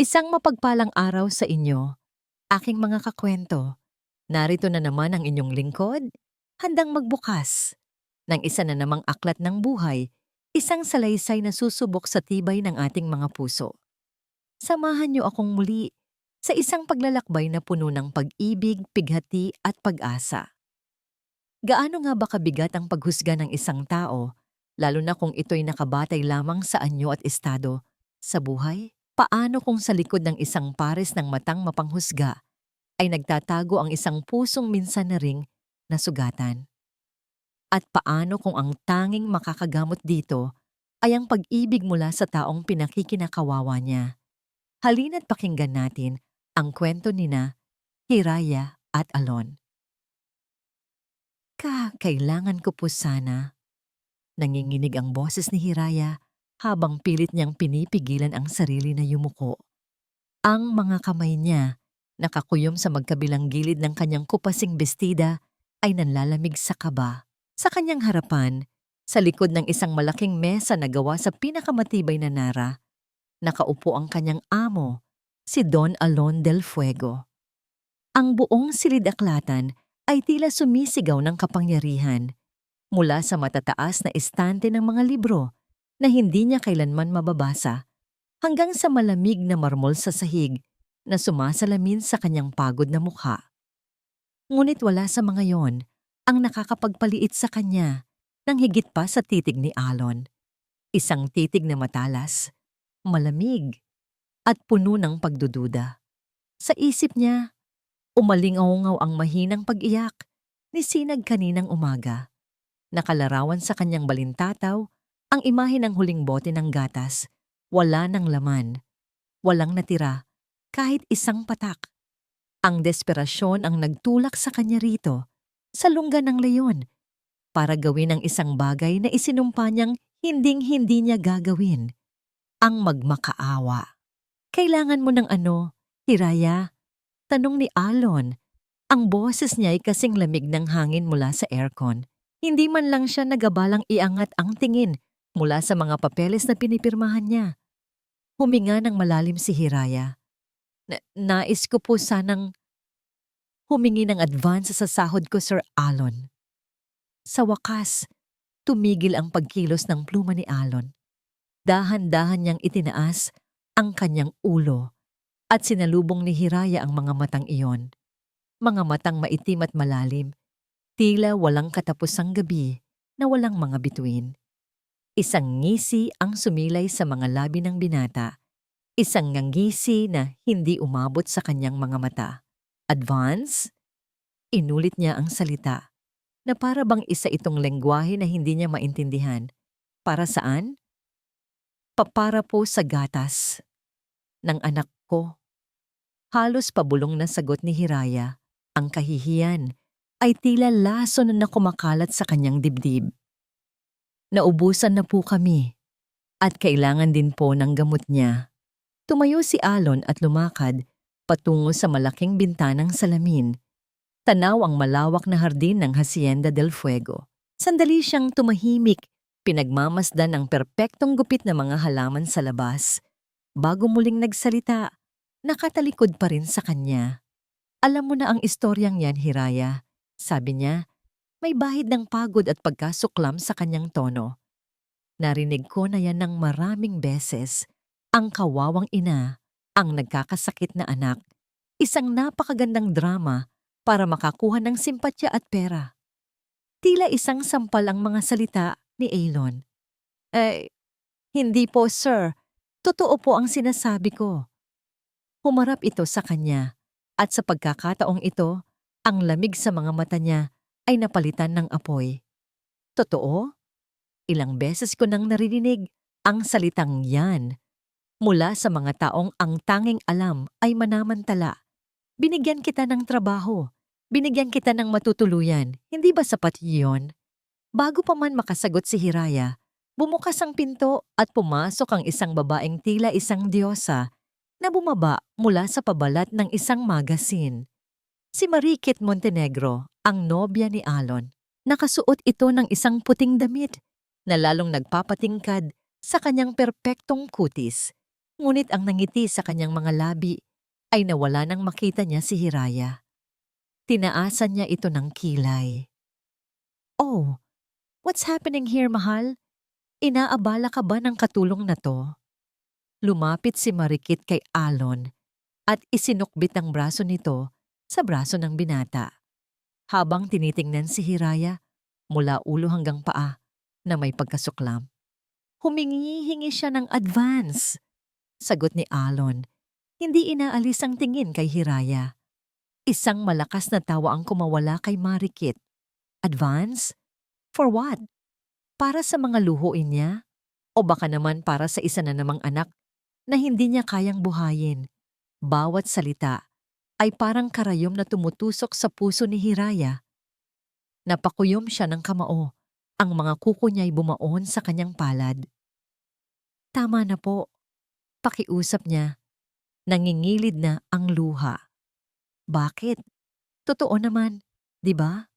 Isang mapagpalang araw sa inyo, aking mga kakwento. Narito na naman ang inyong lingkod, handang magbukas ng isa na namang aklat ng buhay, isang salaysay na susubok sa tibay ng ating mga puso. Samahan niyo akong muli sa isang paglalakbay na puno ng pag-ibig, pighati at pag-asa. Gaano nga ba kabigat ang paghusga ng isang tao, lalo na kung ito'y nakabatay lamang sa anyo at estado sa buhay? Paano kung sa likod ng isang pares ng matang mapanghusga ay nagtatago ang isang pusong minsan na ring nasugatan? At paano kung ang tanging makakagamot dito ay ang pag-ibig mula sa taong pinakikinakawawa niya? Halina't pakinggan natin ang kwento nina Hiraya at Alon. Kailangan ko po sana. Nanginginig ang boses ni Hiraya habang pilit niyang pinipigilan ang sarili na yumuko. Ang mga kamay niya, nakakuyom sa magkabilang gilid ng kanyang kupasing bestida, ay nanlalamig sa kaba. Sa kanyang harapan, sa likod ng isang malaking mesa na gawa sa pinakamatibay na nara, nakaupo ang kanyang amo, si Don Alon del Fuego. Ang buong silid-aklatan ay tila sumisigaw ng kapangyarihan mula sa matataas na estante ng mga libro na hindi niya kailanman mababasa hanggang sa malamig na marmol sa sahig na sumasalamin sa kanyang pagod na mukha. Ngunit wala sa mga yon ang nakakapagpaliit sa kanya ng higit pa sa titig ni Alon. Isang titig na matalas, malamig, at puno ng pagdududa. Sa isip niya, umalingaw ang mahinang pag-iyak ni Sinag kaninang umaga. Nakalarawan sa kanyang balintataw ang imahe ng huling bote ng gatas. Wala ng laman. Walang natira. Kahit isang patak. Ang desperasyon ang nagtulak sa kanya rito, sa lungga ng leyon, para gawin ang isang bagay na isinumpa niyang hinding-hindi niya gagawin. Ang magmakaawa. Kailangan mo ng ano, Hiraya? Tanong ni Alon. Ang boses niya ay kasing lamig ng hangin mula sa aircon. Hindi man lang siya nagabalang iangat ang tingin mula sa mga papeles na pinipirmahan niya. Huminga ng malalim si Hiraya. Nais ko po sanang humingi ng advance sa sahod ko, Sir Alon. Sa wakas, tumigil ang pagkilos ng pluma ni Alon. Dahan-dahan niyang itinaas ang kanyang ulo at sinalubong ni Hiraya ang mga matang iyon. Mga matang maitim at malalim, tila walang katapusang gabi na walang mga bituin. Isang ngisi ang sumilay sa mga labi ng binata. Isang ngisi na hindi umabot sa kanyang mga mata. Advance? Inulit niya ang salita, na para bang isa itong lengguwahe na hindi niya maintindihan. Para saan? Para po sa gatas ng anak ko. Halos pabulong na sagot ni Hiraya. Ang kahihiyan ay tila laso na kumakalat sa kanyang dibdib. Naubusan na po kami at kailangan din po ng gamot niya. Tumayo si Alon at lumakad patungo sa malaking bintanang salamin. Tanaw ang malawak na hardin ng Hacienda del Fuego. Sandali siyang tumahimik, pinagmamasdan ang perpektong gupit na mga halaman sa labas. Bago muling nagsalita, nakatalikod pa rin sa kanya. Alam mo na ang istoryang yan, Hiraya. Sabi niya, may bahid ng pagod at pagkasuklam sa kanyang tono. Narinig ko na yan ng maraming beses. Ang kawawang ina, ang nagkakasakit na anak, isang napakagandang drama para makakuha ng simpatya at pera. Tila isang sampal ang mga salita ni Alon. Hindi po, sir. Totoo po ang sinasabi ko. Humarap ito sa kanya at sa pagkakataong ito, ang lamig sa mga mata niya ay napalitan ng apoy. Totoo? Ilang beses ko nang naririnig ang salitang yan mula sa mga taong ang tanging alam ay manamantala. Binigyan kita ng trabaho. Binigyan kita ng matutuluyan. Hindi ba sapat iyon? Bago pa man makasagot si Hiraya, bumukas ang pinto at pumasok ang isang babaeng tila isang diyosa na bumaba mula sa pabalat ng isang magasin. Si Mariquit Montenegro, ang nobya ni Alon. Nakasuot ito ng isang puting damit na lalong nagpapatingkad sa kanyang perpektong kutis. Ngunit ang nangiti sa kanyang mga labi ay nawala nang makita niya si Hiraya. Tinaasan niya ito ng kilay. "Oh, what's happening here, mahal? Inaabala ka ba ng katulong na to?" Lumapit si Marikit kay Alon at isinukbit ang braso nito sa braso ng binata. Habang tinitingnan si Hiraya mula ulo hanggang paa na may pagkasuklam. Humingi siya ng advance. Sagot ni Alon. Hindi inaalis ang tingin kay Hiraya. Isang malakas na tawa ang kumawala kay Marikit. Advance? For what? Para sa mga luhuin niya? O baka naman para sa isa na namang anak na hindi niya kayang buhayin? Bawat salita ay parang karayom na tumutusok sa puso ni Hiraya. Napakuyom siya ng kamao. Ang mga kuko niya'y bumaon sa kanyang palad. Tama na po. Pakiusap niya. Nangingilid na ang luha. Bakit? Totoo naman, di ba?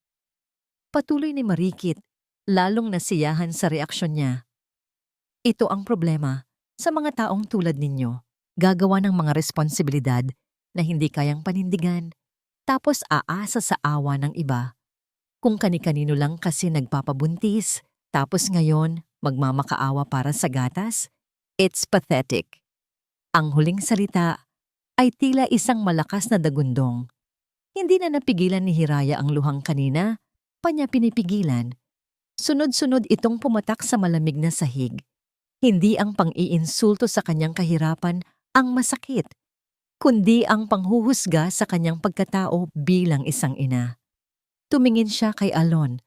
Patuloy ni Marikit, lalong nasiyahan sa reaksyon niya. Ito ang problema sa mga taong tulad ninyo. Gagawa ng mga responsibilidad na hindi kayang panindigan, tapos aasa sa awa ng iba. Kung kani-kanino lang kasi nagpapabuntis, tapos ngayon magmamakaawa para sa gatas, it's pathetic. Ang huling salita ay tila isang malakas na dagundong. Hindi na napigilan ni Hiraya ang luhang kanina, pa niya pinipigilan. Sunod-sunod itong pumatak sa malamig na sahig. Hindi ang pang-iinsulto sa kanyang kahirapan ang masakit, kundi ang panghuhusga sa kanyang pagkatao bilang isang ina. Tumingin siya kay Alon,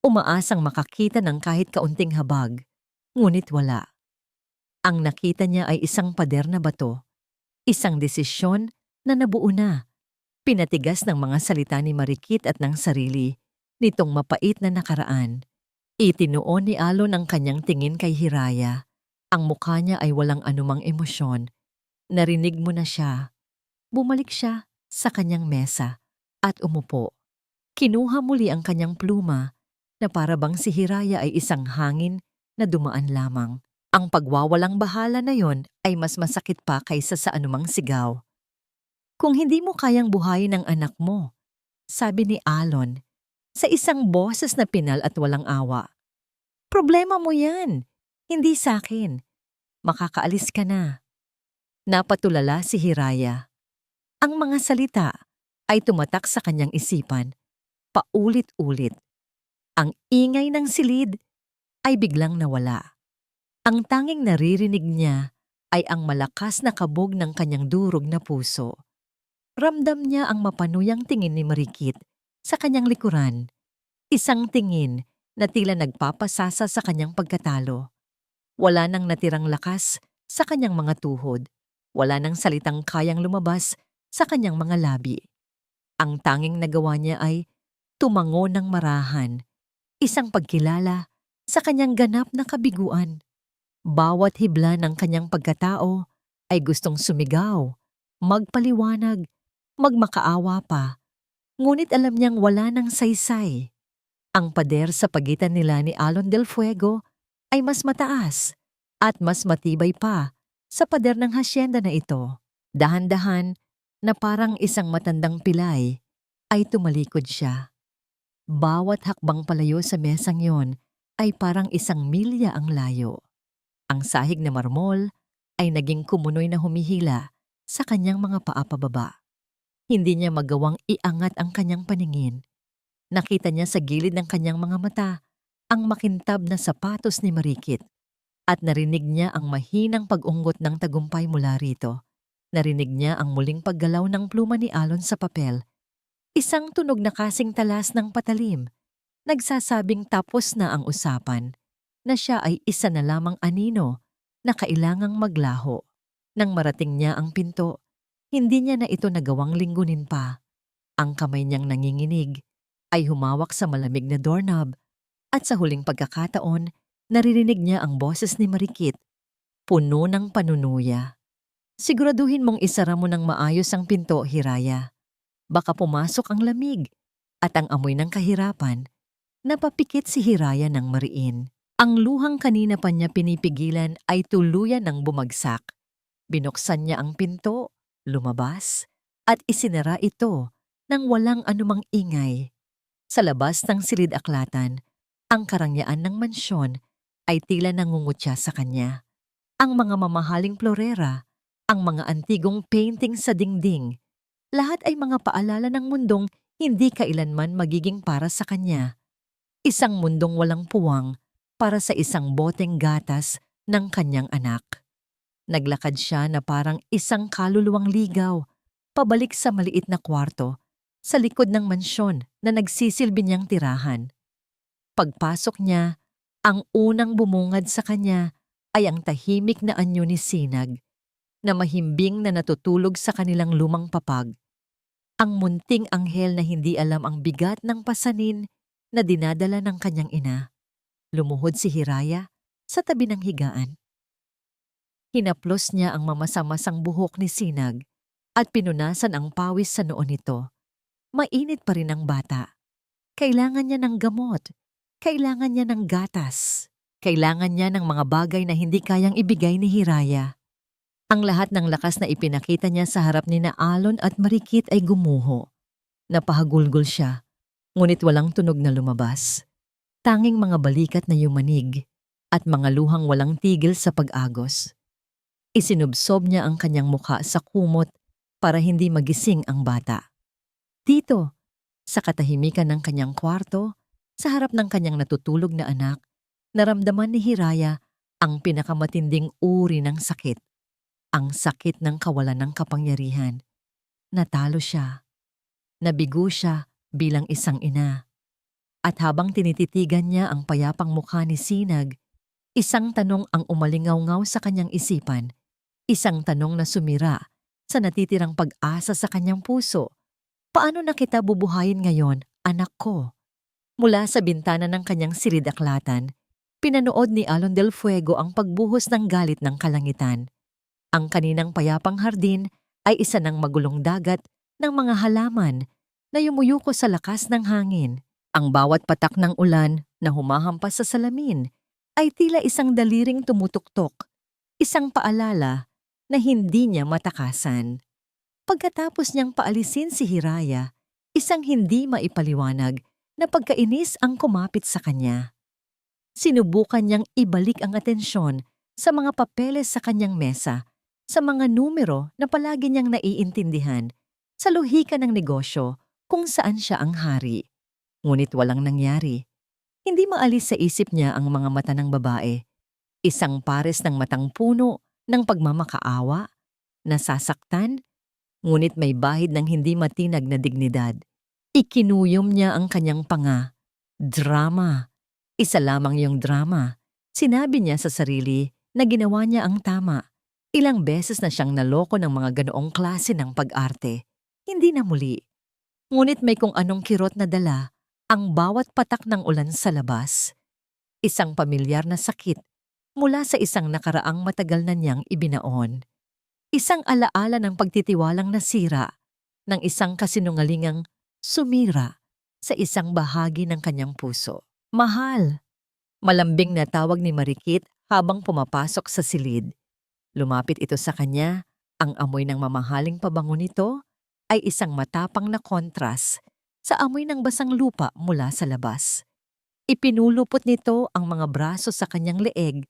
umaasang makakita ng kahit kaunting habag, ngunit wala. Ang nakita niya ay isang pader na bato, isang desisyon na nabuo na. Pinatigas ng mga salita ni Marikit at ng sarili, nitong mapait na nakaraan. Itinuon ni Alon ang kanyang tingin kay Hiraya. Ang mukha niya ay walang anumang emosyon. Narinig mo na siya. Bumalik siya sa kanyang mesa at umupo. Kinuha muli ang kanyang pluma na para bang si Hiraya ay isang hangin na dumaan lamang. Ang pagwawalang bahala na yon ay mas masakit pa kaysa sa anumang sigaw. Kung hindi mo kayang buhayin ang anak mo, sabi ni Alon, sa isang boses na pinal at walang awa. Problema mo yan, hindi sa akin. Makakaalis ka na. Napatulala si Hiraya. Ang mga salita ay tumatak sa kanyang isipan. Paulit-ulit. Ang ingay ng silid ay biglang nawala. Ang tanging naririnig niya ay ang malakas na kabog ng kanyang durog na puso. Ramdam niya ang mapanuyang tingin ni Marikit sa kanyang likuran. Isang tingin na tila nagpapasasa sa kanyang pagkatalo. Wala nang natirang lakas sa kanyang mga tuhod. Wala nang salitang kayang lumabas sa kanyang mga labi. Ang tanging nagawa niya ay tumango ng marahan, isang pagkilala sa kanyang ganap na kabiguan. Bawat hibla ng kanyang pagkatao ay gustong sumigaw, magpaliwanag, magmakaawa pa. Ngunit alam niyang wala ng saysay. Ang pader sa pagitan nila ni Alon del Fuego ay mas mataas at mas matibay pa sa pader ng hasyenda na ito. Dahan-dahan na parang isang matandang pilay ay tumalikod siya. Bawat hakbang palayo sa mesang yon ay parang isang milya ang layo. Ang sahig na marmol ay naging kumunoy na humihila sa kanyang mga paa pababa. Hindi niya magawang iangat ang kanyang paningin. Nakita niya sa gilid ng kanyang mga mata ang makintab na sapatos ni Marikit at narinig niya ang mahinang pag-unggot ng tagumpay mula rito. Narinig niya ang muling paggalaw ng pluma ni Alon sa papel. Isang tunog na kasing talas ng patalim, nagsasabing tapos na ang usapan, na siya ay isa na lamang anino na kailangang maglaho. Nang marating niya ang pinto, hindi niya na ito nagawang linggunin pa. Ang kamay niyang nanginginig ay humawak sa malamig na doorknob at sa huling pagkakataon, naririnig niya ang boses ni Marikit, puno ng panunuya. Siguraduhin mong isara mo ng maayos ang pinto, Hiraya. Baka pumasok ang lamig at ang amoy ng kahirapan. Napapikit si Hiraya ng mariin. Ang luhang kanina pa niya pinipigilan ay tuluyan ng bumagsak. Binuksan niya ang pinto, lumabas, at isinara ito nang walang anumang ingay. Sa labas ng silid-aklatan, ang karangyaan ng mansyon ay tila nangungutya sa kanya. Ang mga mamahaling florera, ang mga antigong painting sa dingding, lahat ay mga paalala ng mundong hindi kailanman magiging para sa kanya. Isang mundong walang puwang para sa isang boteng gatas ng kanyang anak. Naglakad siya na parang isang kaluluwang ligaw, pabalik sa maliit na kwarto, sa likod ng mansyon na nagsisilbi niyang tirahan. Pagpasok niya, ang unang bumungad sa kanya ay ang tahimik na anyo ni Sinag, na mahimbing na natutulog sa kanilang lumang papag. Ang munting anghel na hindi alam ang bigat ng pasanin na dinadala ng kanyang ina. Lumuhod si Hiraya sa tabi ng higaan. Hinaplos niya ang mamasa-masang buhok ni Sinag at pinunasan ang pawis sa noo nito. Mainit pa rin ang bata. Kailangan niya ng gamot. Kailangan niya ng gatas. Kailangan niya ng mga bagay na hindi kayang ibigay ni Hiraya. Ang lahat ng lakas na ipinakita niya sa harap ni na Alon at Marikit ay gumuho. Napahagulgol siya, ngunit walang tunog na lumabas. Tanging mga balikat na yumanig at mga luhang walang tigil sa pag-agos. Isinubsob niya ang kanyang mukha sa kumot para hindi magising ang bata. Dito, sa katahimikan ng kanyang kwarto, sa harap ng kanyang natutulog na anak, naramdaman ni Hiraya ang pinakamatinding uri ng sakit. Ang sakit ng kawalan ng kapangyarihan. Natalo siya. Nabigo siya bilang isang ina. At habang tinititigan niya ang payapang mukha ni Sinag, isang tanong ang umalingaw-ngaw sa kanyang isipan. Isang tanong na sumira sa natitirang pag-asa sa kanyang puso. Paano na kita bubuhayin ngayon, anak ko? Mula sa bintana ng kanyang silid-aklatan, pinanood ni Alon del Fuego ang pagbuhos ng galit ng kalangitan. Ang kaninang payapang hardin ay isa ng magulong dagat ng mga halaman na yumuyuko sa lakas ng hangin. Ang bawat patak ng ulan na humahampas sa salamin ay tila isang daliring tumutuktok, isang paalala na hindi niya matakasan. Pagkatapos niyang paalisin si Hiraya, isang hindi maipaliwanag na pagkainis ang kumapit sa kanya. Sinubukan niyang ibalik ang atensyon sa mga papeles sa kanyang mesa, sa mga numero na palagi niyang naiintindihan, sa lohika ng negosyo kung saan siya ang hari. Ngunit walang nangyari. Hindi maalis sa isip niya ang mga mata ng babae. Isang pares ng matang puno ng pagmamakaawa, nasasaktan, ngunit may bahid ng hindi matinag na dignidad. Ikinuyom niya ang kanyang panga. Drama. Isa lamang yung drama. Sinabi niya sa sarili na ginawa niya ang tama. Ilang beses na siyang naloko ng mga ganoong klase ng pag-arte. Hindi na muli. Ngunit may kung anong kirot na dala ang bawat patak ng ulan sa labas. Isang pamilyar na sakit mula sa isang nakaraang matagal na niyang ibinaon. Isang alaala ng pagtitiwalang nasira ng isang kasinungalingang sumira sa isang bahagi ng kanyang puso. Mahal! Malambing na tawag ni Marikit habang pumapasok sa silid. Lumapit ito sa kanya, ang amoy ng mamahaling pabango nito ay isang matapang na kontras sa amoy ng basang lupa mula sa labas. Ipinulupot nito ang mga braso sa kanyang leeg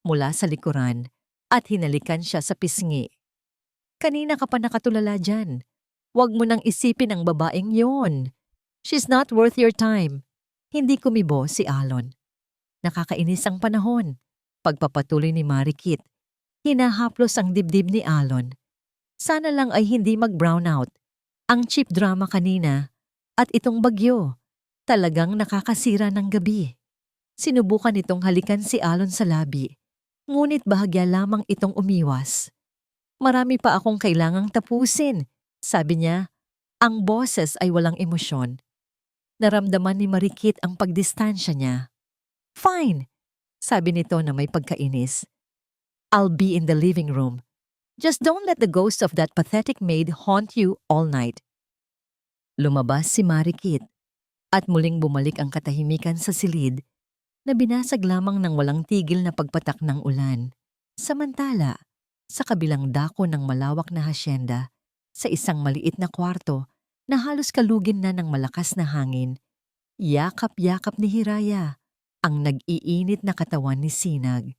mula sa likuran at hinalikan siya sa pisngi. Kanina ka pa nakatulala dyan. Huwag mo nang isipin ang babaeng yon. She's not worth your time. Hindi kumibo si Alon. Nakakainis ang panahon. Pagpapatuloy ni Marikit, hinahaplos ang dibdib ni Alon. Sana lang ay hindi mag-brown out. Ang cheap drama kanina at itong bagyo. Talagang nakakasira ng gabi. Sinubukan itong halikan si Alon sa labi. Ngunit bahagya lamang itong umiwas. Marami pa akong kailangang tapusin. Sabi niya, ang boses ay walang emosyon. Naramdaman ni Marikit ang pagdistansya niya. Fine, sabi nito na may pagkainis. I'll be in the living room. Just don't let the ghost of that pathetic maid haunt you all night. Lumabas si Marikit at muling bumalik ang katahimikan sa silid na binasag lamang ng walang tigil na pagpatak ng ulan. Samantala, Sa kabilang dako ng malawak na hasyenda, sa isang maliit na kwarto na halos kalugin na ng malakas na hangin, yakap-yakap ni Hiraya ang nag-iinit na katawan ni Sinag.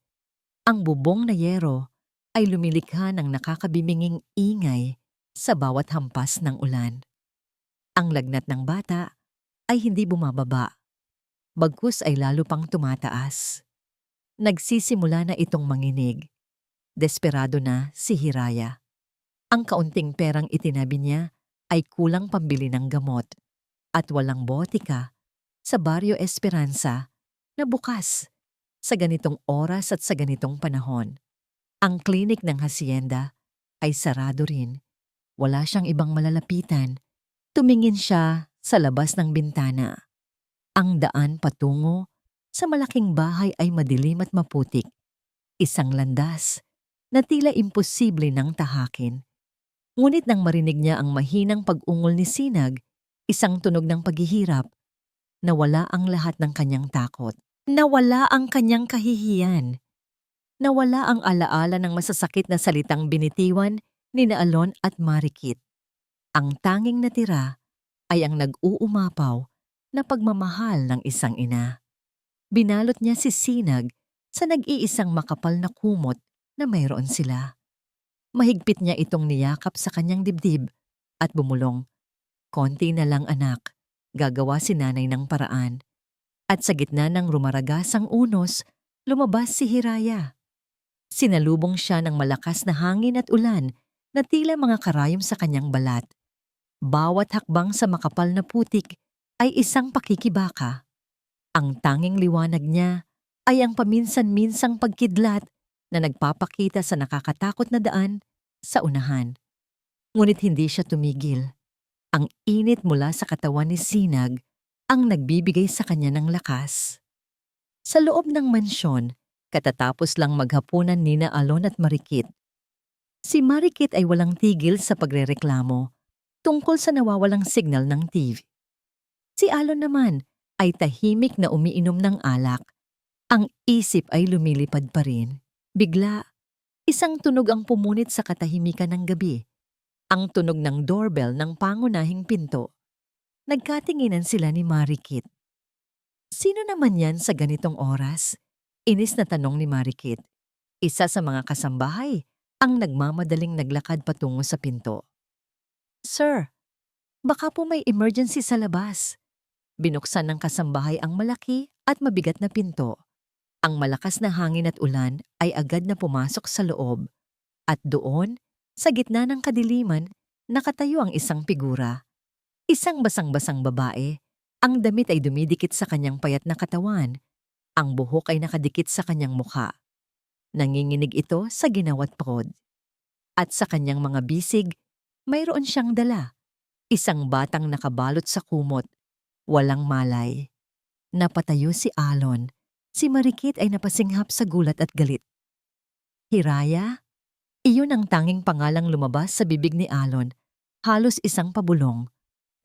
Ang bubong na yero ay lumilikha ng nakakabiminging ingay sa bawat hampas ng ulan. Ang lagnat ng bata ay hindi bumababa, bagkus ay lalo pang tumataas. Nagsisimula na itong manginig. Desperado na si Hiraya. Ang kaunting perang itinabi niya ay kulang pambili ng gamot at walang botika sa Barrio Esperanza na bukas sa ganitong oras at sa ganitong panahon. Ang klinik ng hasyenda ay sarado rin. Wala siyang ibang malalapitan. Tumingin siya sa labas ng bintana. Ang daan patungo sa malaking bahay ay madilim at maputik. Isang landas na tila imposible nang tahakin. Ngunit nang marinig niya ang mahinang pag-ungol ni Sinag, isang tunog ng paghihirap, nawala ang lahat ng kanyang takot. Nawala ang kanyang kahihiyan. Nawala ang alaala ng masasakit na salitang binitiwan ni Alon at Marikit. Ang tanging natira ay ang nag-uumapaw na pagmamahal ng isang ina. Binalot niya si Sinag sa nag-iisang makapal na kumot na mayroon sila. Mahigpit niya itong niyakap sa kanyang dibdib at bumulong, "Konti na lang anak, gagawa si nanay ng paraan." At sa gitna ng rumaragasang unos, lumabas si Hiraya. Sinalubong siya ng malakas na hangin at ulan na tila mga karayom sa kanyang balat. Bawat hakbang sa makapal na putik ay isang pakikibaka. Ang tanging liwanag niya ay ang paminsan-minsang pagkidlat na nagpapakita sa nakakatakot na daan sa unahan. Ngunit hindi siya tumigil. Ang init mula sa katawan ni Sinag ang nagbibigay sa kanya ng lakas. Sa loob ng mansyon, katatapos lang maghapunan nina Alon at Marikit. Si Marikit ay walang tigil sa pagrereklamo tungkol sa nawawalang signal ng TV. Si Alon naman ay tahimik na umiinom ng alak. Ang isip ay lumilipad pa rin. Bigla, isang tunog ang pumunit sa katahimikan ng gabi. Ang tunog ng doorbell ng pangunahing pinto. Nagkatinginan sila ni Marikit. "Sino naman yan sa ganitong oras?" Inis na tanong ni Marikit. Isa sa mga kasambahay ang nagmamadaling naglakad patungo sa pinto. "Sir, baka po may emergency sa labas." Binuksan ng kasambahay ang malaki at mabigat na pinto. Ang malakas na hangin at ulan ay agad na pumasok sa loob. At doon, sa gitna ng kadiliman, nakatayo ang isang figura. Isang basang-basang babae. Ang damit ay dumidikit sa kanyang payat na katawan. Ang buhok ay nakadikit sa kanyang mukha. Nanginginig ito sa ginawat prod. At sa kanyang mga bisig, mayroon siyang dala. Isang batang nakabalot sa kumot. Walang malay. Napatayo si Alon. Si Marikit ay napasinghap sa gulat at galit. "Hiraya?" Iyon ang tanging pangalang lumabas sa bibig ni Alon. Halos isang pabulong.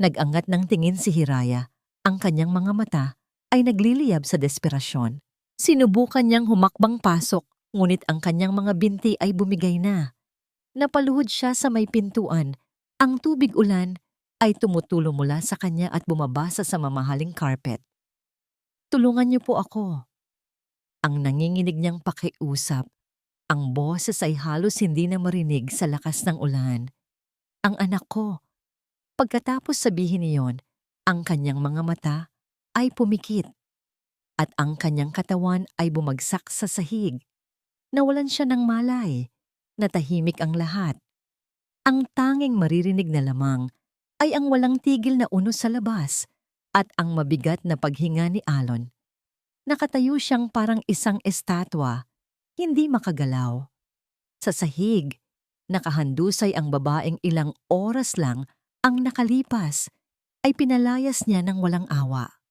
Nag-angat ng tingin si Hiraya. Ang kanyang mga mata ay nagliliyab sa desperasyon. Sinubukan niyang humakbang pasok, ngunit ang kanyang mga binti ay bumigay na. Napaluhod siya sa may pintuan. Ang tubig ulan ay tumutulo mula sa kanya at bumabasa sa mamahaling carpet. "Tulungan niyo po ako." Ang nanginginig niyang pakiusap. Ang boses ay halos hindi na marinig sa lakas ng ulan. "Ang anak ko." Pagkatapos sabihin niyon, ang kanyang mga mata ay pumikit at ang kanyang katawan ay bumagsak sa sahig. Nawalan siya ng malay. Natahimik ang lahat. Ang tanging maririnig na lamang ay ang walang tigil na unos sa labas at ang mabigat na paghinga ni Alon. Nakatayo siyang parang isang estatwa, hindi makagalaw. Sa sahig, nakahandusay ang babaeng ilang oras lang ang nakalipas ay pinalayas niya ng walang awa.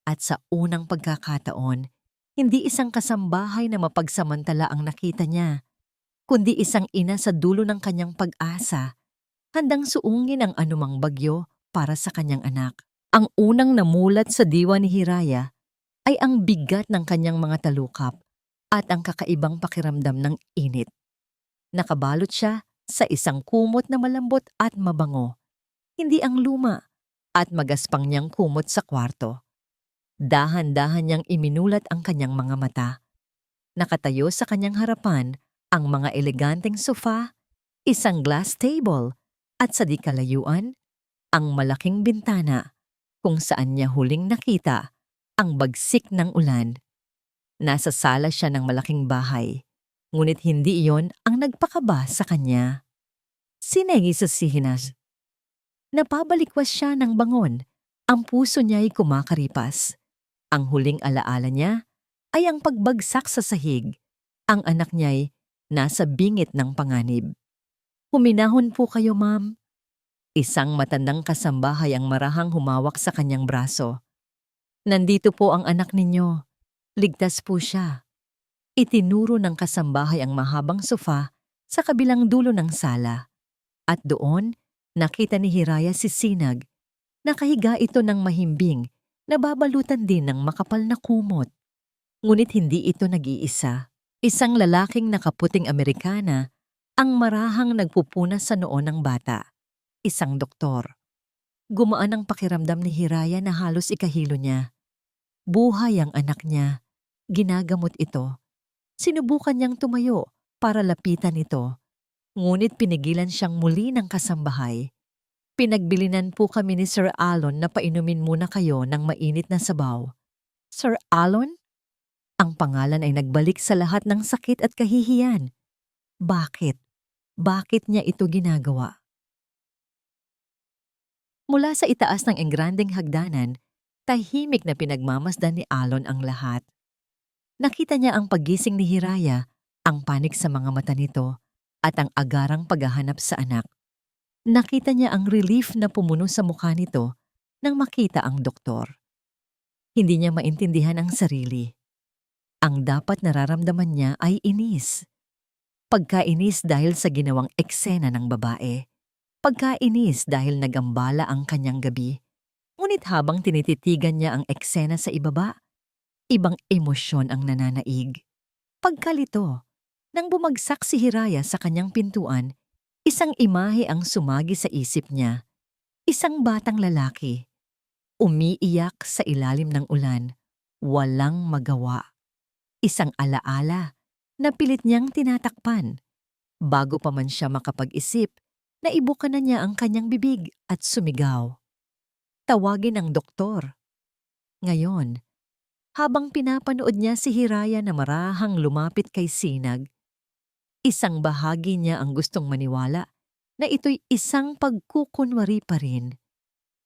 At sa unang pagkakataon, hindi isang kasambahay na mapagsamantala ang nakita niya, kundi isang ina sa dulo ng kanyang pag-asa, handang suungin ang anumang bagyo para sa kanyang anak. Ang unang namulat sa diwa ni Hiraya ay ang bigat ng kanyang mga talukap at ang kakaibang pakiramdam ng init. Nakabalot siya sa isang kumot na malambot at mabango. Hindi ang luma at magaspang niyang kumot sa kwarto. Dahan-dahan niyang iminulat ang kanyang mga mata. Nakatayo sa kanyang harapan ang mga eleganteng sofa, isang glass table, at sa di kalayuan, ang malaking bintana kung saan niya huling nakita ang bagsik ng ulan. Nasa sala siya ng malaking bahay, ngunit hindi iyon ang nagpakaba sa kanya. Sinengi sa sihinas. Napabalikwas siya ng bangon. Ang puso niya ay kumakaripas. Ang huling alaala niya ay ang pagbagsak sa sahig. Ang anak niya ay nasa bingit ng panganib. Huminahon po kayo, ma'am. Isang matandang kasambahay ang marahang humawak sa kanyang braso. Nandito po ang anak ninyo. Ligtas po siya. Itinuro ng kasambahay ang mahabang sofa sa kabilang dulo ng sala. At doon, nakita ni Hiraya si Sinag. Nakahiga ito ng mahimbing, nababalutan din ng makapal na kumot. Ngunit hindi ito nag-iisa. Isang lalaking nakaputing Amerikana ang marahang nagpupuna sa noo ng bata. Isang doktor. Gumaan ang pakiramdam ni Hiraya na halos ikahilo niya. Buhay ang anak niya. Ginagamot ito. Sinubukan niyang tumayo para lapitan ito. Ngunit pinigilan siyang muli ng kasambahay. Pinagbilinan po kami ni Sir Alon na painumin muna kayo ng mainit na sabaw. Sir Alon? Ang pangalan ay nagbalik sa lahat ng sakit at kahihiyan. Bakit? Bakit niya ito ginagawa? Mula sa itaas ng engrandeng hagdanan, tahimik na pinagmamasdan ni Alon ang lahat. Nakita niya ang paggising ni Hiraya, ang panik sa mga mata nito, at ang agarang paghahanap sa anak. Nakita niya ang relief na pumuno sa mukha nito nang makita ang doktor. Hindi niya maintindihan ang sarili. Ang dapat nararamdaman niya ay inis. Pagkainis dahil sa ginawang eksena ng babae. Pagkainis dahil nagambala ang kanyang gabi. Ngunit habang tinititigan niya ang eksena sa ibaba, ibang emosyon ang nananaig. Pagkalito, nang bumagsak si Hiraya sa kanyang pintuan, isang imahe ang sumagi sa isip niya. Isang batang lalaki. Umiiyak sa ilalim ng ulan. Walang magawa. Isang alaala na pilit niyang tinatakpan. Bago pa man siya makapag-isip, naibukan na niya ang kanyang bibig at sumigaw. Tawagin ang doktor. Ngayon, habang pinapanood niya si Hiraya na marahang lumapit kay Sinag, isang bahagi niya ang gustong maniwala na ito'y isang pagkukunwari pa rin.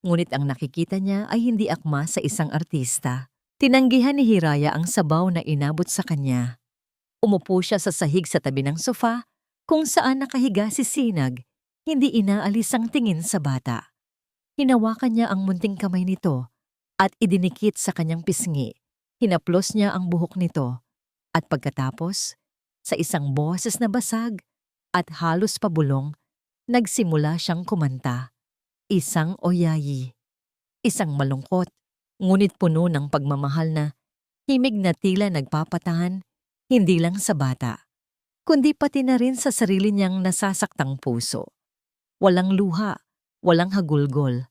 Ngunit ang nakikita niya ay hindi akma sa isang artista. Tinanggihan ni Hiraya ang sabaw na inabot sa kanya. Umupo siya sa sahig sa tabi ng sofa kung saan nakahiga si Sinag, hindi inaalis ang tingin sa bata. Hinawakan niya ang munting kamay nito at idinikit sa kanyang pisngi. Hinaplos niya ang buhok nito at pagkatapos, sa isang boses na basag at halos pabulong, nagsimula siyang kumanta. Isang oyayi. Isang malungkot, ngunit puno ng pagmamahal na himig na tila nagpapatahan, hindi lang sa bata, kundi pati na rin sa sarili niyang nasasaktang puso. Walang luha, walang hagulgol,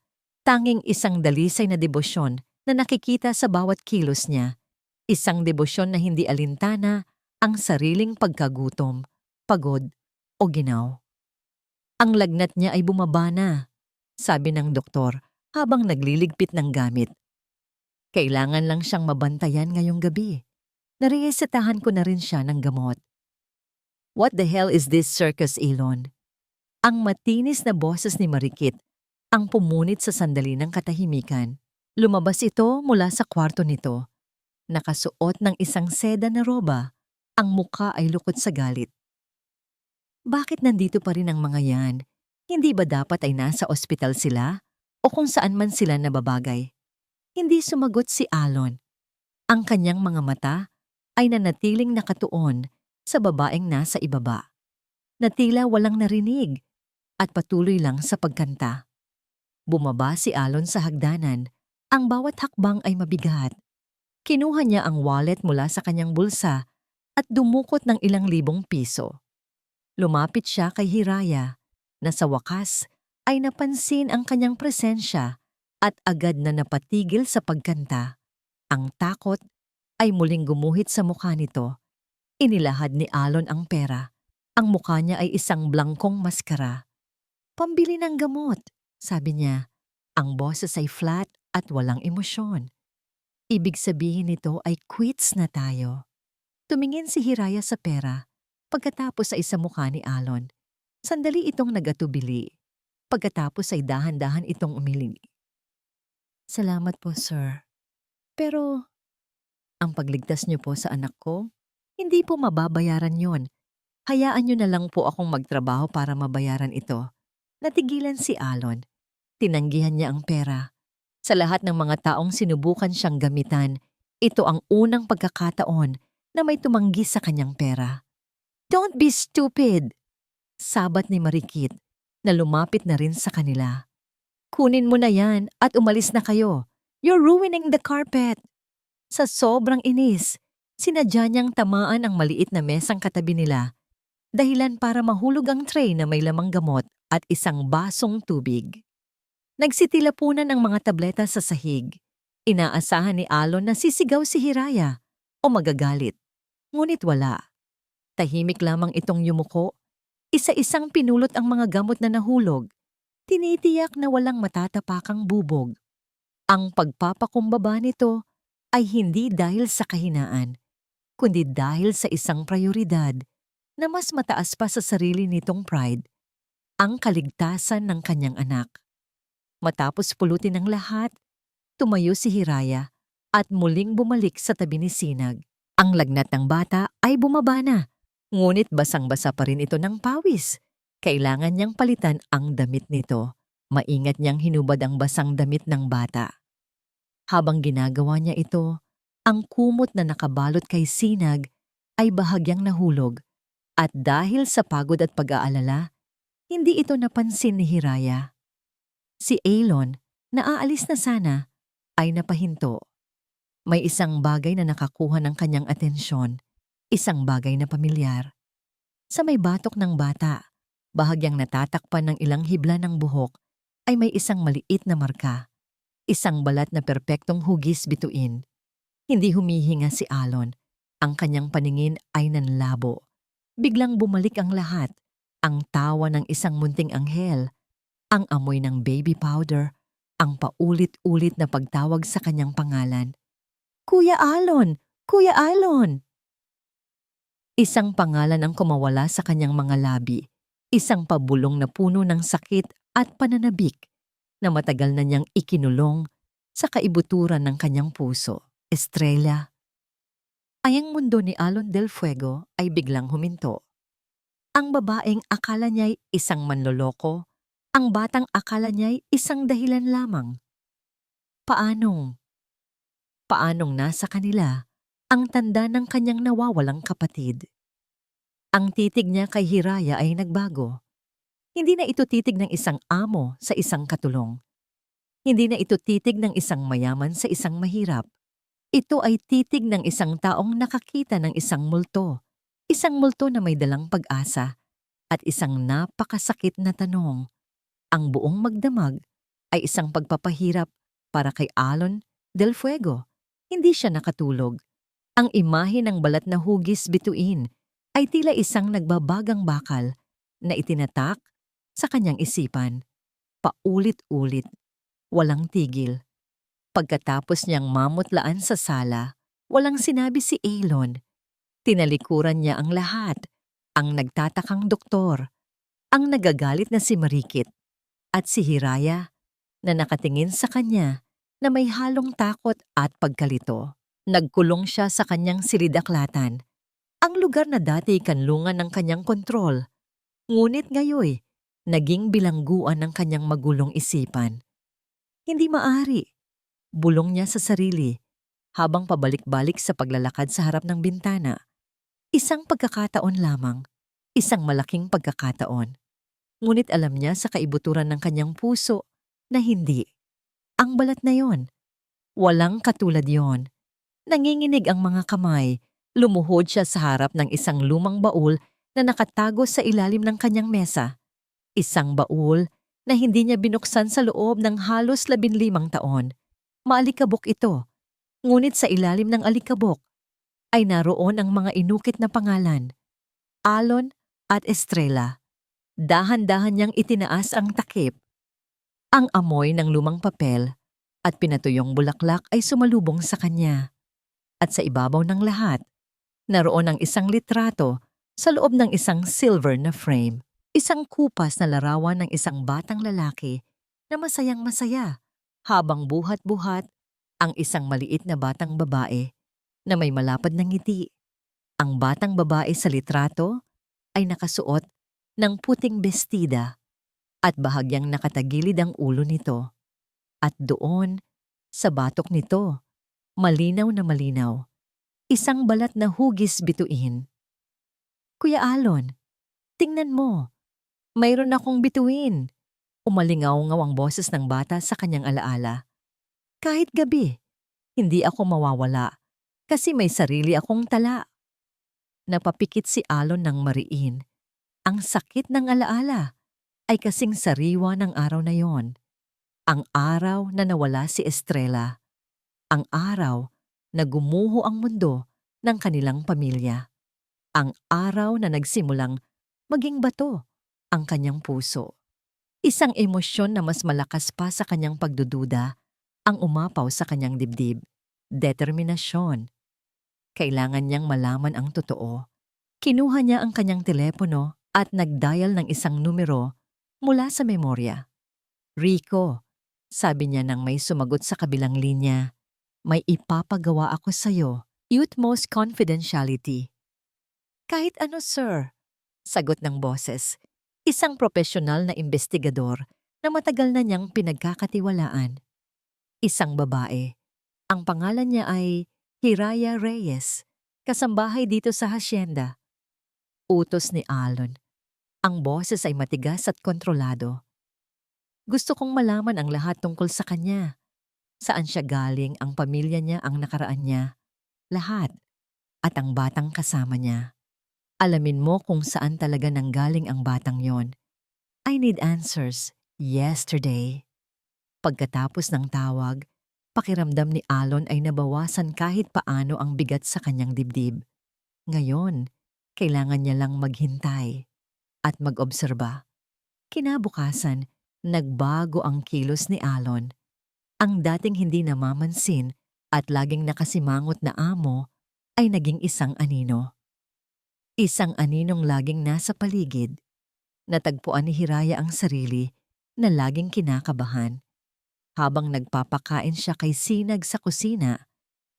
tanging isang dalisay na debosyon na nakikita sa bawat kilos niya. Isang debosyon na hindi alintana ang sariling pagkagutom, pagod o ginaw. Ang lagnat niya ay bumaba na, sabi ng doktor habang nagliligpit ng gamit. Kailangan lang siyang mabantayan ngayong gabi. Nareesetahan ko na rin siya ng gamot. What the hell is this circus, Elon? Ang matinis na boses ni Marikit ang pumunit sa sandali ng katahimikan. Lumabas ito mula sa kwarto nito. Nakasuot ng isang seda na roba, ang muka ay lukot sa galit. Bakit nandito pa rin ang mga yan? Hindi ba dapat ay nasa ospital sila? O kung saan man sila nababagay? Hindi sumagot si Alon. Ang kanyang mga mata ay nanatiling nakatuon sa babaeng nasa ibaba. Natila walang narinig at patuloy lang sa pagkanta. Bumaba si Alon sa hagdanan. Ang bawat hakbang ay mabigat. Kinuha niya ang wallet mula sa kanyang bulsa at dumukot ng ilang libong piso. Lumapit siya kay Hiraya na sa wakas ay napansin ang kanyang presensya at agad na napatigil sa pagkanta. Ang takot ay muling gumuhit sa mukha nito. Inilahad ni Alon ang pera. Ang mukha niya ay isang blangkong maskara. "Pambili ng gamot," sabi niya. Ang boses ay flat at walang emosyon. Ibig sabihin nito ay quits na tayo. Tumingin si Hiraya sa pera, pagkatapos ay sa mukha ni Alon. Sandali itong nagatubili. Pagkatapos ay dahan-dahan itong umiling. "Salamat po, sir. Pero ang pagligtas niyo po sa anak ko, hindi po mababayaran yon. Hayaan niyo na lang po akong magtrabaho para mabayaran ito." Natigilan si Alon. Tinanggihan niya ang pera. Sa lahat ng mga taong sinubukan siyang gamitan, ito ang unang pagkakataon na may tumanggi sa kanyang pera. "Don't be stupid!" Sabat ni Marikit na lumapit na rin sa kanila. "Kunin mo na yan at umalis na kayo. You're ruining the carpet." Sa sobrang inis, sinadya niyang tamaan ang maliit na mesang katabi nila, dahilan para mahulog ang tray na may lamang gamot at isang basong tubig. Nagsitilapunan ang mga tableta sa sahig. Inaasahan ni Alon na sisigaw si Hiraya o magagalit. Ngunit wala. Tahimik lamang itong yumuko. Isa-isang pinulot ang mga gamot na nahulog. Tinitiyak na walang matatapakang bubog. Ang pagpapakumbaba nito ay hindi dahil sa kahinaan, kundi dahil sa isang prioridad na mas mataas pa sa sarili nitong pride, ang kaligtasan ng kanyang anak. Matapos pulutin ang lahat, tumayo si Hiraya at muling bumalik sa tabi ni Sinag. Ang lagnat ng bata ay bumaba na, ngunit basang-basa pa rin ito ng pawis. Kailangan niyang palitan ang damit nito. Maingat niyang hinubad ang basang damit ng bata. Habang ginagawa niya ito, ang kumot na nakabalot kay Sinag ay bahagyang nahulog at dahil sa pagod at pag-aalala, hindi ito napansin ni Hiraya. Si Alon, na aalis na sana, ay napahinto. May isang bagay na nakakuha ng kanyang atensyon, isang bagay na pamilyar. Sa may batok ng bata, bahagyang natatakpan ng ilang hibla ng buhok, ay may isang maliit na marka, isang balat na perpektong hugis bituin. Hindi humihinga si Alon, ang kanyang paningin ay nanlabo. Biglang bumalik ang lahat, ang tawa ng isang munting anghel, ang amoy ng baby powder, ang paulit-ulit na pagtawag sa kanyang pangalan. "Kuya Alon! Kuya Alon!" Isang pangalan ang kumawala sa kanyang mga labi, isang pabulong na puno ng sakit at pananabik na matagal na niyang ikinulong sa kaibuturan ng kanyang puso. Estrella. Ay ang mundo ni Alon del Fuego ay biglang huminto. Ang babaeng akala niya'y isang manloloko, ang batang akala niya'y isang dahilan lamang. Paanong nasa kanila ang tanda ng kanyang nawawalang kapatid? Ang titig niya kay Hiraya ay nagbago. Hindi na ito titig ng isang amo sa isang katulong. Hindi na ito titig ng isang mayaman sa isang mahirap. Ito ay titig ng isang taong nakakita ng isang multo na may dalang pag-asa at isang napakasakit na tanong. Ang buong magdamag ay isang pagpapahirap para kay Alon del Fuego. Hindi siya nakatulog. Ang imahe ng balat na hugis bituin ay tila isang nagbabagang bakal na itinatak sa kanyang isipan. Paulit-ulit, walang tigil. Pagkatapos niyang mamutlaan sa sala, walang sinabi si Alon. Tinalikuran niya ang lahat, ang nagtatakang doktor, ang nagagalit na si Marikit, at si Hiraya na nakatingin sa kanya na may halong takot at pagkalito. Nagkulong siya sa kanyang silidaklatan, ang lugar na dati kanlungan ng kanyang kontrol. Ngunit ngayoy, naging bilangguan ng kanyang magulong isipan. Hindi maari. Bulong niya sa sarili habang pabalik-balik sa paglalakad sa harap ng bintana. Isang pagkakataon lamang, isang malaking pagkakataon. Ngunit alam niya sa kaibuturan ng kanyang puso na hindi. Ang balat na yon, walang katulad yon. Nanginginig ang mga kamay, lumuhod siya sa harap ng isang lumang baul na nakatago sa ilalim ng kanyang mesa. Isang baul na hindi niya binuksan sa loob ng halos 15 taon. Maalikabok ito, ngunit sa ilalim ng alikabok ay naroon ang mga inukit na pangalan, Alon at Estrella. Dahan-dahan niyang itinaas ang takip. Ang amoy ng lumang papel at pinatuyong bulaklak ay sumalubong sa kanya. At sa ibabaw ng lahat, naroon ang isang litrato sa loob ng isang silver na frame. Isang kupas na larawan ng isang batang lalaki na masayang masaya habang buhat-buhat ang isang maliit na batang babae na may malapad na ngiti. Ang batang babae sa litrato ay nakasuot ng puting bestida at bahagyang nakatagilid ang ulo nito. At doon, sa batok nito, malinaw na malinaw, isang balat na hugis bituin. Kuya Alon, tingnan mo, mayroon akong bituin. Umalingaw-ngaw ang boses ng bata sa kanyang alaala. Kahit gabi, hindi ako mawawala kasi may sarili akong tala. Napapikit si Alon ng mariin. Ang sakit ng alaala ay kasing sariwa ng araw na yon. Ang araw na nawala si Estrella. Ang araw na gumuho ang mundo ng kanilang pamilya. Ang araw na nagsimulang maging bato ang kanyang puso. Isang emosyon na mas malakas pa sa kanyang pagdududa ang umapaw sa kanyang dibdib. Determinasyon. Kailangan niyang malaman ang totoo. Kinuha niya ang kanyang telepono at nag-dial ng isang numero mula sa memorya. Rico, sabi niya nang may sumagot sa kabilang linya, may ipapagawa ako sa'yo. Utmost confidentiality. Kahit ano, sir, sagot ng boses. Isang profesional na investigador na matagal na niyang pinagkakatiwalaan. Isang babae. Ang pangalan niya ay Hiraya Reyes, kasambahay dito sa hasyenda. Utos ni Alon. Ang boses ay matigas at kontrolado. Gusto kong malaman ang lahat tungkol sa kanya. Saan siya galing, ang pamilya niya, ang nakaraan niya. Lahat. At ang batang kasama niya. Alamin mo kung saan talaga nanggaling ang batang yon. I need answers. Yesterday. Pagkatapos ng tawag, pakiramdam ni Alon ay nabawasan kahit paano ang bigat sa kanyang dibdib. Ngayon, kailangan niya lang maghintay at mag-obserba. Kinabukasan, nagbago ang kilos ni Alon. Ang dating hindi namamansin at laging nakasimangot na amo ay naging isang anino. Isang aninong laging nasa paligid. Natagpuan ni Hiraya ang sarili na laging kinakabahan. Habang nagpapakain siya kay Sinag sa kusina,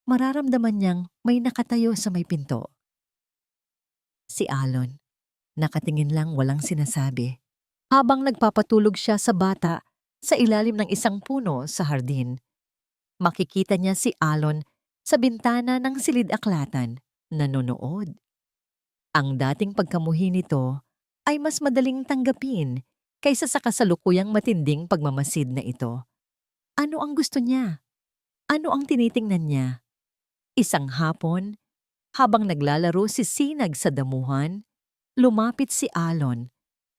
mararamdaman niyang may nakatayo sa may pinto. Si Alon, nakatingin lang walang sinasabi. Habang nagpapatulog siya sa bata sa ilalim ng isang puno sa hardin, makikita niya si Alon sa bintana ng silid-aklatan, nanonood. Ang dating pagkamuhi nito ay mas madaling tanggapin kaysa sa kasalukuyang matinding pagmamasid na ito. Ano ang gusto niya? Ano ang tinitingnan niya? Isang hapon, habang naglalaro si Sinag sa damuhan, lumapit si Alon.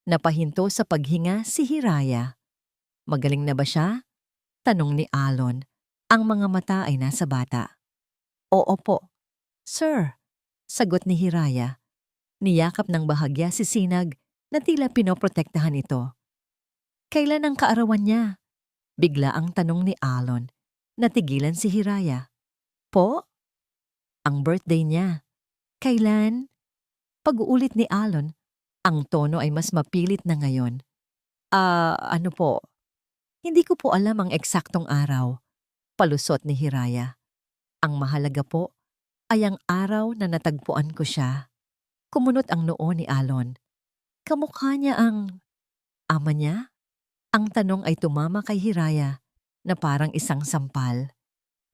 Napahinto sa paghinga si Hiraya. Magaling na ba siya? Tanong ni Alon. Ang mga mata ay nasa bata. Oo po. Sir, sagot ni Hiraya. Niyakap ng bahagya si Sinag na tila pinoprotektahan ito. Kailan ang kaarawan niya? Bigla ang tanong ni Alon. Natigilan si Hiraya. Po? Ang birthday niya. Kailan? Pag-uulit ni Alon, ang tono ay mas mapilit na ngayon. Ano po? Hindi ko po alam ang eksaktong araw. Palusot ni Hiraya. Ang mahalaga po ay ang araw na natagpuan ko siya. Kumunot ang noo ni Alon. Kamukha niya ang ama niya? Ang tanong ay tumama kay Hiraya na parang isang sampal.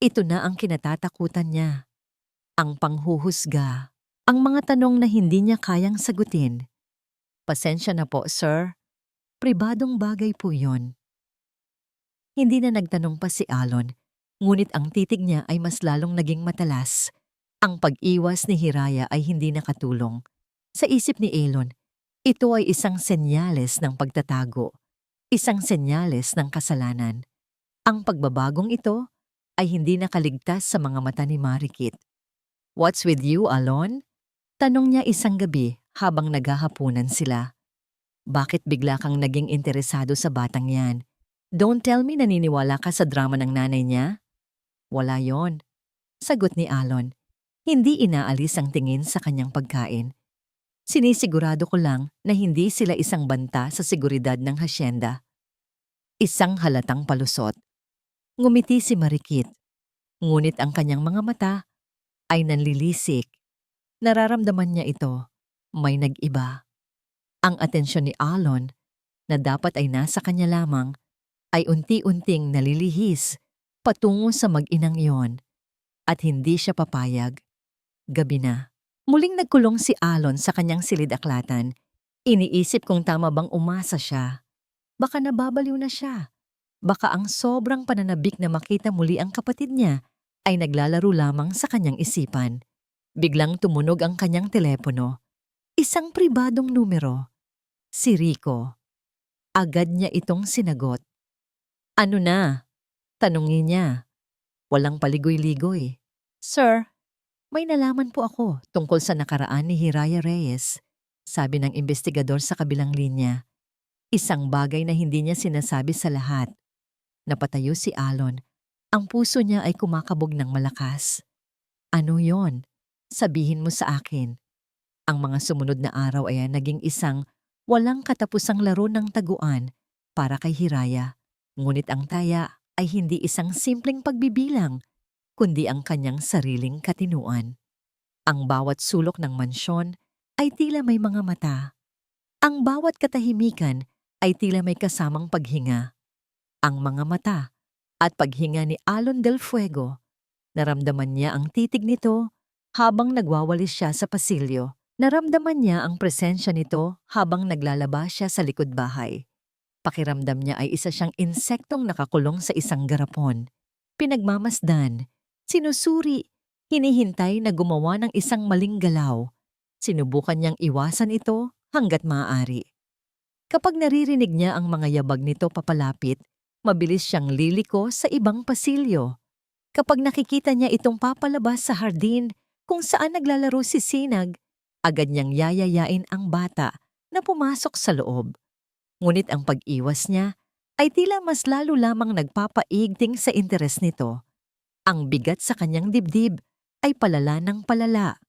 Ito na ang kinatatakutan niya. Ang panghuhusga. Ang mga tanong na hindi niya kayang sagutin. Pasensya na po, sir. Pribadong bagay po yon. Hindi na nagtanong pa si Alon, ngunit ang titig niya ay mas lalong naging matalas. Ang pag-iwas ni Hiraya ay hindi nakatulong. Sa isip ni Elon, ito ay isang senyales ng pagtatago, isang senyales ng kasalanan. Ang pagbabagong ito ay hindi nakaligtas sa mga mata ni Marikit. "What's with you, Alon?" Tanong niya isang gabi habang naghahapunan sila. "Bakit bigla kang naging interesado sa batang yan? Don't tell me naniniwala ka sa drama ng nanay niya?" "Wala yon," sagot ni Alon. Hindi inaalis ang tingin sa kanyang pagkain. "Sinisigurado ko lang na hindi sila isang banta sa seguridad ng hasyenda." Isang halatang palusot. Ngumiti si Marikit, ngunit ang kanyang mga mata ay nanlilisik. Nararamdaman niya ito, may nag-iba. Ang atensyon ni Alon, na dapat ay nasa kanya lamang, ay unti-unting nalilihis patungo sa mag-inang iyon at hindi siya papayag. Gabi na. Muling nagkulong si Alon sa kanyang silid-aklatan. Iniisip kung tama bang umasa siya. Baka nababaliw na siya. Baka ang sobrang pananabik na makita muli ang kapatid niya ay naglalaro lamang sa kanyang isipan. Biglang tumunog ang kanyang telepono. Isang pribadong numero. Si Rico. Agad niya itong sinagot. "Ano na?" tanungin niya. Walang paligoy-ligoy. "Sir, may nalaman po ako tungkol sa nakaraan ni Hiraya Reyes," sabi ng investigador sa kabilang linya. Isang bagay na hindi niya sinasabi sa lahat. Napatayo si Alon. Ang puso niya ay kumakabog ng malakas. "Ano yon? Sabihin mo sa akin." Ang mga sumunod na araw ay naging isang walang katapusang laro ng taguan para kay Hiraya. Ngunit ang taya ay hindi isang simpleng pagbibilang, kundi ang kanyang sariling katinuan. Ang bawat sulok ng mansyon ay tila may mga mata. Ang bawat katahimikan ay tila may kasamang paghinga. Ang mga mata at paghinga ni Alon del Fuego, naramdaman niya ang titig nito habang nagwawalis siya sa pasilyo. Naramdaman niya ang presensya nito habang naglalaba siya sa likod bahay. Pakiramdam niya ay isa siyang insektong nakakulong sa isang garapon. Pinagmamasdan, sinusuri, hinihintay na gumawa ng isang maling galaw. Sinubukan niyang iwasan ito hanggat maaari. Kapag naririnig niya ang mga yabag nito papalapit, mabilis siyang liliko sa ibang pasilyo. Kapag nakikita niya itong papalabas sa hardin kung saan naglalaro si Sinag, agad niyang yayayain ang bata na pumasok sa loob. Ngunit ang pag-iwas niya ay tila mas lalo lamang nagpapaigting sa interes nito. Ang bigat sa kanyang dibdib ay palala ng palala.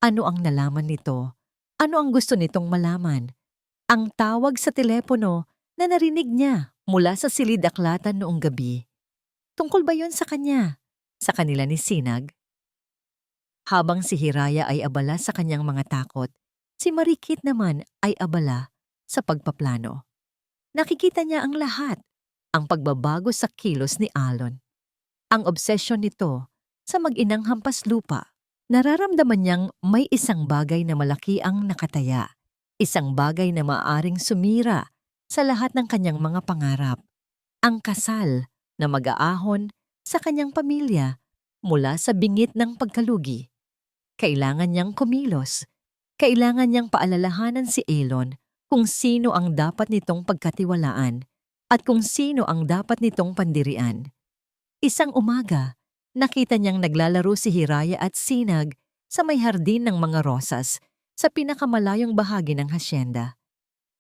Ano ang nalaman nito? Ano ang gusto nitong malaman? Ang tawag sa telepono na narinig niya mula sa silid-aklatan noong gabi. Tungkol ba yon sa kanya? Sa kanila ni Sinag? Habang si Hiraya ay abala sa kanyang mga takot, si Marikit naman ay abala sa pagpaplano. Nakikita niya ang lahat, ang pagbabago sa kilos ni Alon. Ang obsesyon nito sa mag-inang hampas lupa. Nararamdaman niyang may isang bagay na malaki ang nakataya, isang bagay na maaaring sumira sa lahat ng kanyang mga pangarap. Ang kasal na mag-aahon sa kanyang pamilya mula sa bingit ng pagkalugi. Kailangan niyang kumilos. Kailangan niyang paalalahanan si Elon kung sino ang dapat nitong pagkatiwalaan at kung sino ang dapat nitong pandirian. Isang umaga, nakita niyang naglalaro si Hiraya at Sinag sa may hardin ng mga rosas sa pinakamalayong bahagi ng hasyenda.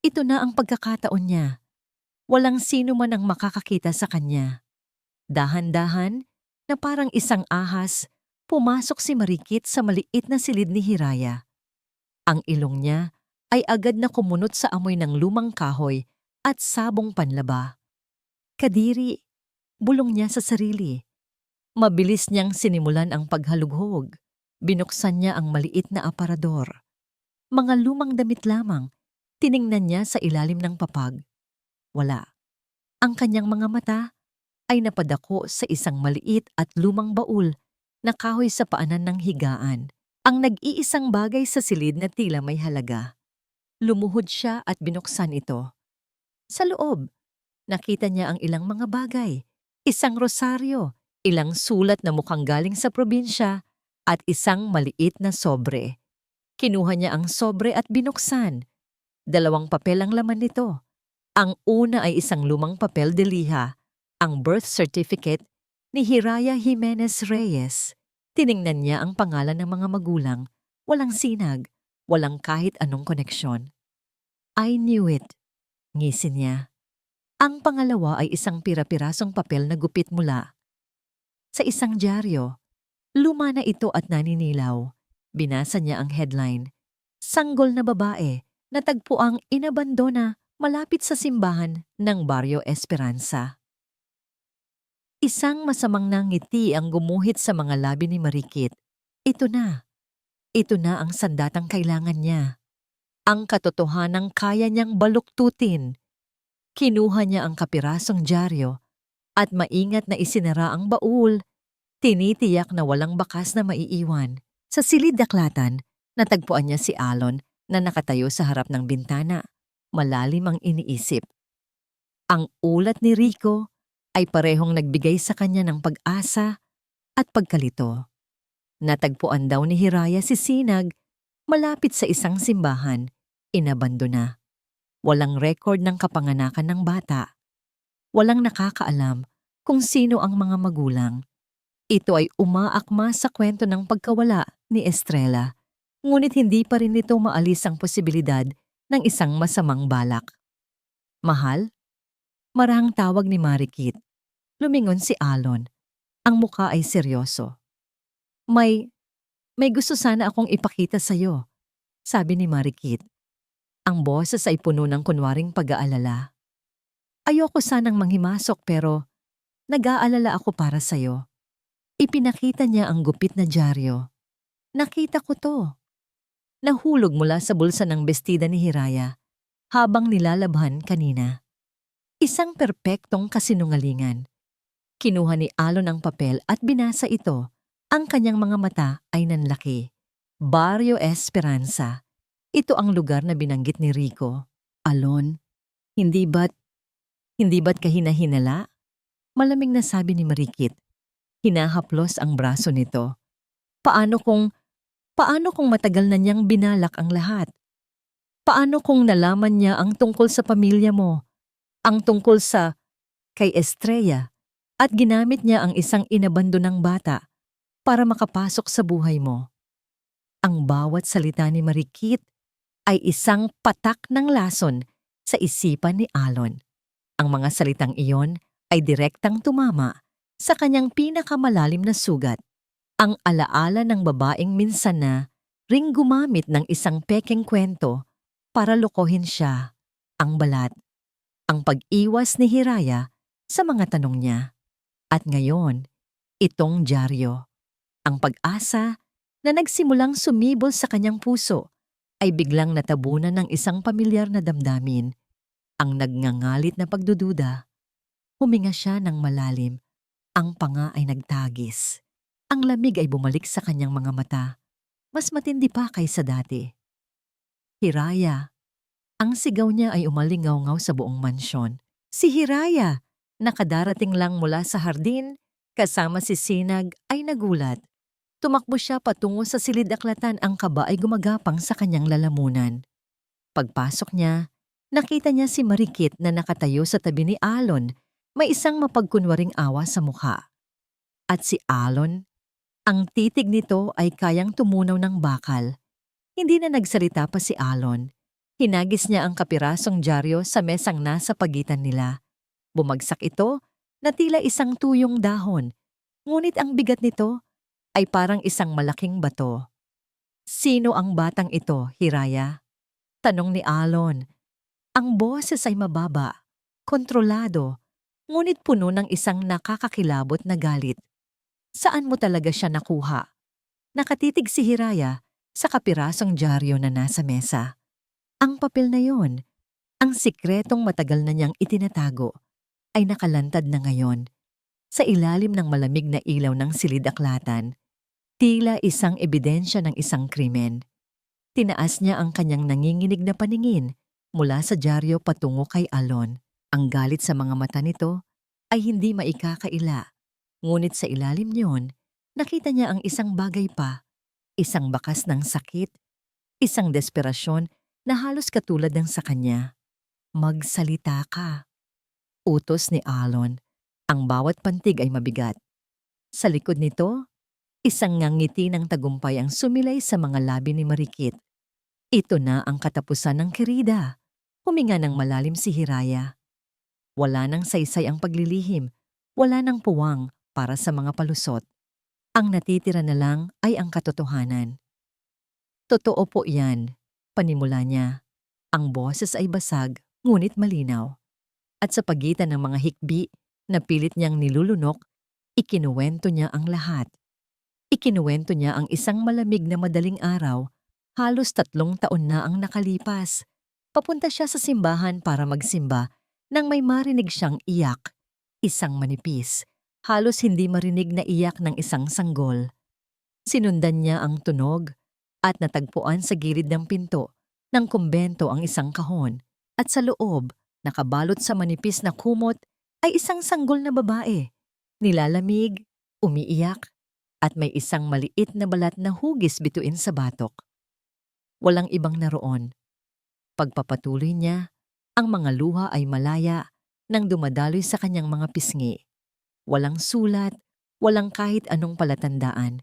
Ito na ang pagkakataon niya. Walang sino man ang makakakita sa kanya. Dahan-dahan, na parang isang ahas, pumasok si Marikit sa maliit na silid ni Hiraya. Ang ilong niya ay agad na kumunot sa amoy ng lumang kahoy at sabong panlaba. Kadiri, bulong niya sa sarili. Mabilis niyang sinimulan ang paghalughog. Binuksan niya ang maliit na aparador. Mga lumang damit lamang, tiningnan niya sa ilalim ng papag. Wala. Ang kanyang mga mata ay napadako sa isang maliit at lumang baul na kahoy sa paanan ng higaan. Ang nag-iisang bagay sa silid na tila may halaga. Lumuhod siya at binuksan ito. Sa loob, nakita niya ang ilang mga bagay. Isang rosaryo, ilang sulat na mukhang galing sa probinsya, at isang maliit na sobre. Kinuha niya ang sobre at binuksan. 2 papel ang laman nito. Ang una ay isang lumang papel de liha, ang birth certificate ni Hiraya Jimenez Reyes. Tiningnan niya ang pangalan ng mga magulang, walang sinag, walang kahit anong koneksyon. I knew it, ngisin niya. Ang pangalawa ay isang pira-pirasong papel na gupit mula sa isang dyaryo. Luma na ito at naninilaw. Binasa niya ang headline. Sanggol na babae, natagpuang inabandona malapit sa simbahan ng Barrio Esperanza. Isang masamang ngiti ang gumuhit sa mga labi ni Marikit. Ito na. Ito na ang sandatang kailangan niya. Ang katotohanang kaya niyang baluktutin. Kinuha niya ang kapirasong dyaryo at maingat na isinara ang baul. Tinitiyak na walang bakas na maiiwan. Sa silid-daklatan, natagpuan niya si Alon na nakatayo sa harap ng bintana. Malalim ang iniisip. Ang ulat ni Rico ay parehong nagbigay sa kanya ng pag-asa at pagkalito. Natagpuan daw ni Hiraya si Sinag malapit sa isang simbahan. Inabandona. Walang record ng kapanganakan ng bata. Walang nakakaalam kung sino ang mga magulang. Ito ay umaakma sa kwento ng pagkawala ni Estrella, ngunit hindi pa rin nito maalis ang posibilidad ng isang masamang balak. Mahal? Marahang tawag ni Marikit. Lumingon si Alon. Ang muka ay seryoso. May gusto sana akong ipakita sa'yo, sabi ni Marikit. Ang boses ay puno ng kunwaring pag-aalala. Ayoko sanang manghimasok pero nag-aalala ako para sa'yo. Ipinakita niya ang gupit na dyaryo. Nakita ko to. Nahulog mula sa bulsa ng bestida ni Hiraya habang nilalabhan kanina. Isang perpektong kasinungalingan. Kinuha ni Alon ang papel at binasa ito. Ang kanyang mga mata ay nanlaki. Barrio Esperanza. Ito ang lugar na binanggit ni Rico. Alon, hindi ba't kahina-hinala? Malamig na sabi ni Marikit. Hinahaplos ang braso nito. Paano kung matagal na niyang binalak ang lahat? Paano kung nalaman niya ang tungkol sa pamilya mo, ang tungkol sa kay Estrella, at ginamit niya ang isang inabandonang bata para makapasok sa buhay mo? Ang bawat salita ni Marikit ay isang patak ng lason sa isipan ni Alon. Ang mga salitang iyon ay direktang tumama sa kanyang pinakamalalim na sugat, ang alaala ng babaeng minsan na ring gumamit ng isang pekeng kwento para lokohin siya, ang balat, ang pag-iwas ni Hiraya sa mga tanong niya. At ngayon, itong dyaryo, ang pag-asa na nagsimulang sumibol sa kanyang puso ay biglang natabunan ng isang pamilyar na damdamin, ang nagngangalit na pagdududa. Huminga siya ng malalim. Ang panga ay nagtagis. Ang lamig ay bumalik sa kanyang mga mata. Mas matindi pa kaysa dati. Hiraya. Ang sigaw niya ay umalingaw-ngaw sa buong mansyon. Si Hiraya, nakadarating lang mula sa hardin, kasama si Sinag, ay nagulat. Tumakbo siya patungo sa silid-aklatan, ang kaba ay gumagapang sa kanyang lalamunan. Pagpasok niya, nakita niya si Marikit na nakatayo sa tabi ni Alon. May isang mapagkunwaring awa sa mukha. At si Alon, ang titig nito ay kayang tumunaw ng bakal. Hindi na nagsalita pa si Alon. Hinagis niya ang kapirasong dyaryo sa mesang nasa pagitan nila. Bumagsak ito na tila isang tuyong dahon, ngunit ang bigat nito ay parang isang malaking bato. Sino ang batang ito, Hiraya? Tanong ni Alon. Ang boses ay mababa, kontrolado, ngunit puno ng isang nakakakilabot na galit. Saan mo talaga siya nakuha? Nakatitig si Hiraya sa kapirasong dyaryo na nasa mesa. Ang papel na yon, ang sikretong matagal na niyang itinatago, ay nakalantad na ngayon. Sa ilalim ng malamig na ilaw ng silid-aklatan, tila isang ebidensya ng isang krimen. Tinaas niya ang kanyang nanginginig na paningin mula sa dyaryo patungo kay Alon. Ang galit sa mga mata nito ay hindi maikakaila. Ngunit sa ilalim niyon, nakita niya ang isang bagay pa, isang bakas ng sakit Isang desperasyon na halos katulad ng sa kanya. Magsalita ka. Utos ni Alon. Ang bawat pantig ay mabigat. Sa likod nito, isang ngangiti ng tagumpay ang sumilay sa mga labi ni Marikit. Ito na ang katapusan ng kerida. Huminga ng malalim si Hiraya. Wala nang saysay ang paglilihim. Wala nang puwang para sa mga palusot. Ang natitira na lang ay ang katotohanan. Totoo po yan, panimula niya. Ang boses ay basag, ngunit malinaw. At sa pagitan ng mga hikbi na pilit niyang nilulunok, ikinuwento niya ang lahat. Ikinuwento niya ang isang malamig na madaling araw, halos 3 taon na ang nakalipas. Papunta siya sa simbahan para magsimba nang may marinig siyang iyak. Isang manipis, halos hindi marinig na iyak ng isang sanggol. Sinundan niya ang tunog at natagpuan sa gilid ng pinto ng kumbento ang isang kahon at sa loob, nakabalot sa manipis na kumot ay isang sanggol na babae. Nilalamig, umiiyak, at may isang maliit na balat na hugis bituin sa batok. Walang ibang naroon. Pagpapatuloy niya, ang mga luha ay malaya nang dumadaloy sa kanyang mga pisngi. Walang sulat, walang kahit anong palatandaan.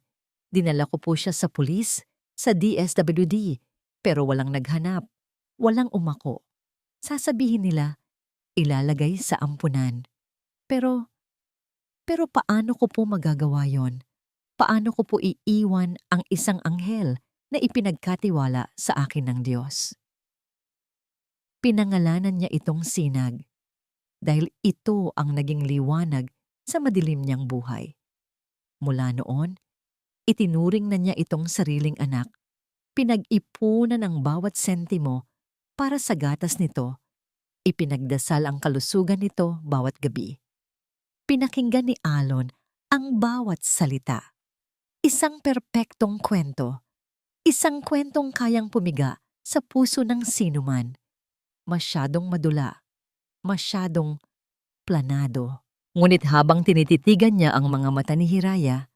Dinala ko po siya sa pulis, sa DSWD, pero walang naghanap, walang umako. Sasabihin nila, ilalagay sa ampunan. Pero paano ko po magagawa yon? Paano ko po iiwan ang isang anghel na ipinagkatiwala sa akin ng Diyos? Pinangalanan niya itong Sinag dahil ito ang naging liwanag sa madilim niyang buhay. Mula noon, itinuring na niya itong sariling anak. Pinag-ipunan ang bawat sentimo para sa gatas nito. Ipinagdasal ang kalusugan nito bawat gabi. Pinakinggan ni Alon ang bawat salita. Isang perpektong kwento. Isang kwentong kayang pumiga sa puso ng sinuman. Masyadong madula. Masyadong planado. Ngunit habang tinititigan niya ang mga mata ni Hiraya,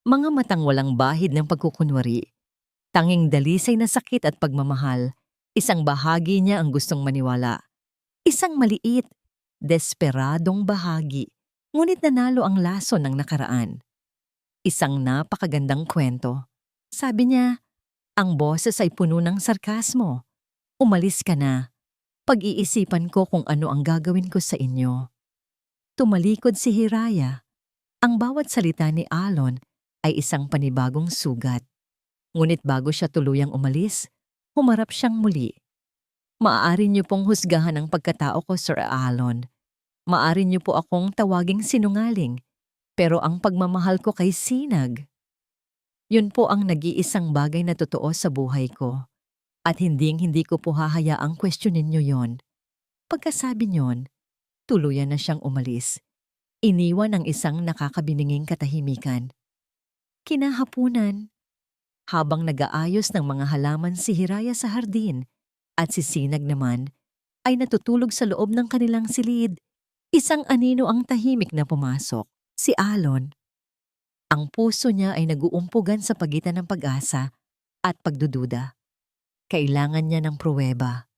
mga matang walang bahid ng pagkukunwari, tanging dalisay na sakit at pagmamahal, isang bahagi niya ang gustong maniwala. Isang maliit, desperadong bahagi, ngunit nanalo ang laso ng nakaraan. Isang napakagandang kwento. Sabi niya, ang boses ay puno ng sarkasmo. Umalis ka na. Pag-iisipan ko kung ano ang gagawin ko sa inyo. Tumalikod si Hiraya. Ang bawat salita ni Alon ay isang panibagong sugat. Ngunit bago siya tuluyang umalis, humarap siyang muli. Maaari niyo pong husgahan ang pagkatao ko, Sir Alon. Maaari niyo po akong tawaging sinungaling. Pero ang pagmamahal ko kay Sinag, yun po ang nag-iisang bagay na totoo sa buhay ko. At hindi ko po hahayaang questionin niyo yon. Pagkasabi niyon, tuluyan na siyang umalis. Iniwan ang isang nakakabininging katahimikan. Kinahapunan, habang nag-aayos ng mga halaman si Hiraya sa hardin at si Sinag naman ay natutulog sa loob ng kanilang silid, isang anino ang tahimik na pumasok. Si Alon. Ang puso niya ay naguumpugan sa pagitan ng pag-asa at pagdududa. Kailangan niya ng pruweba.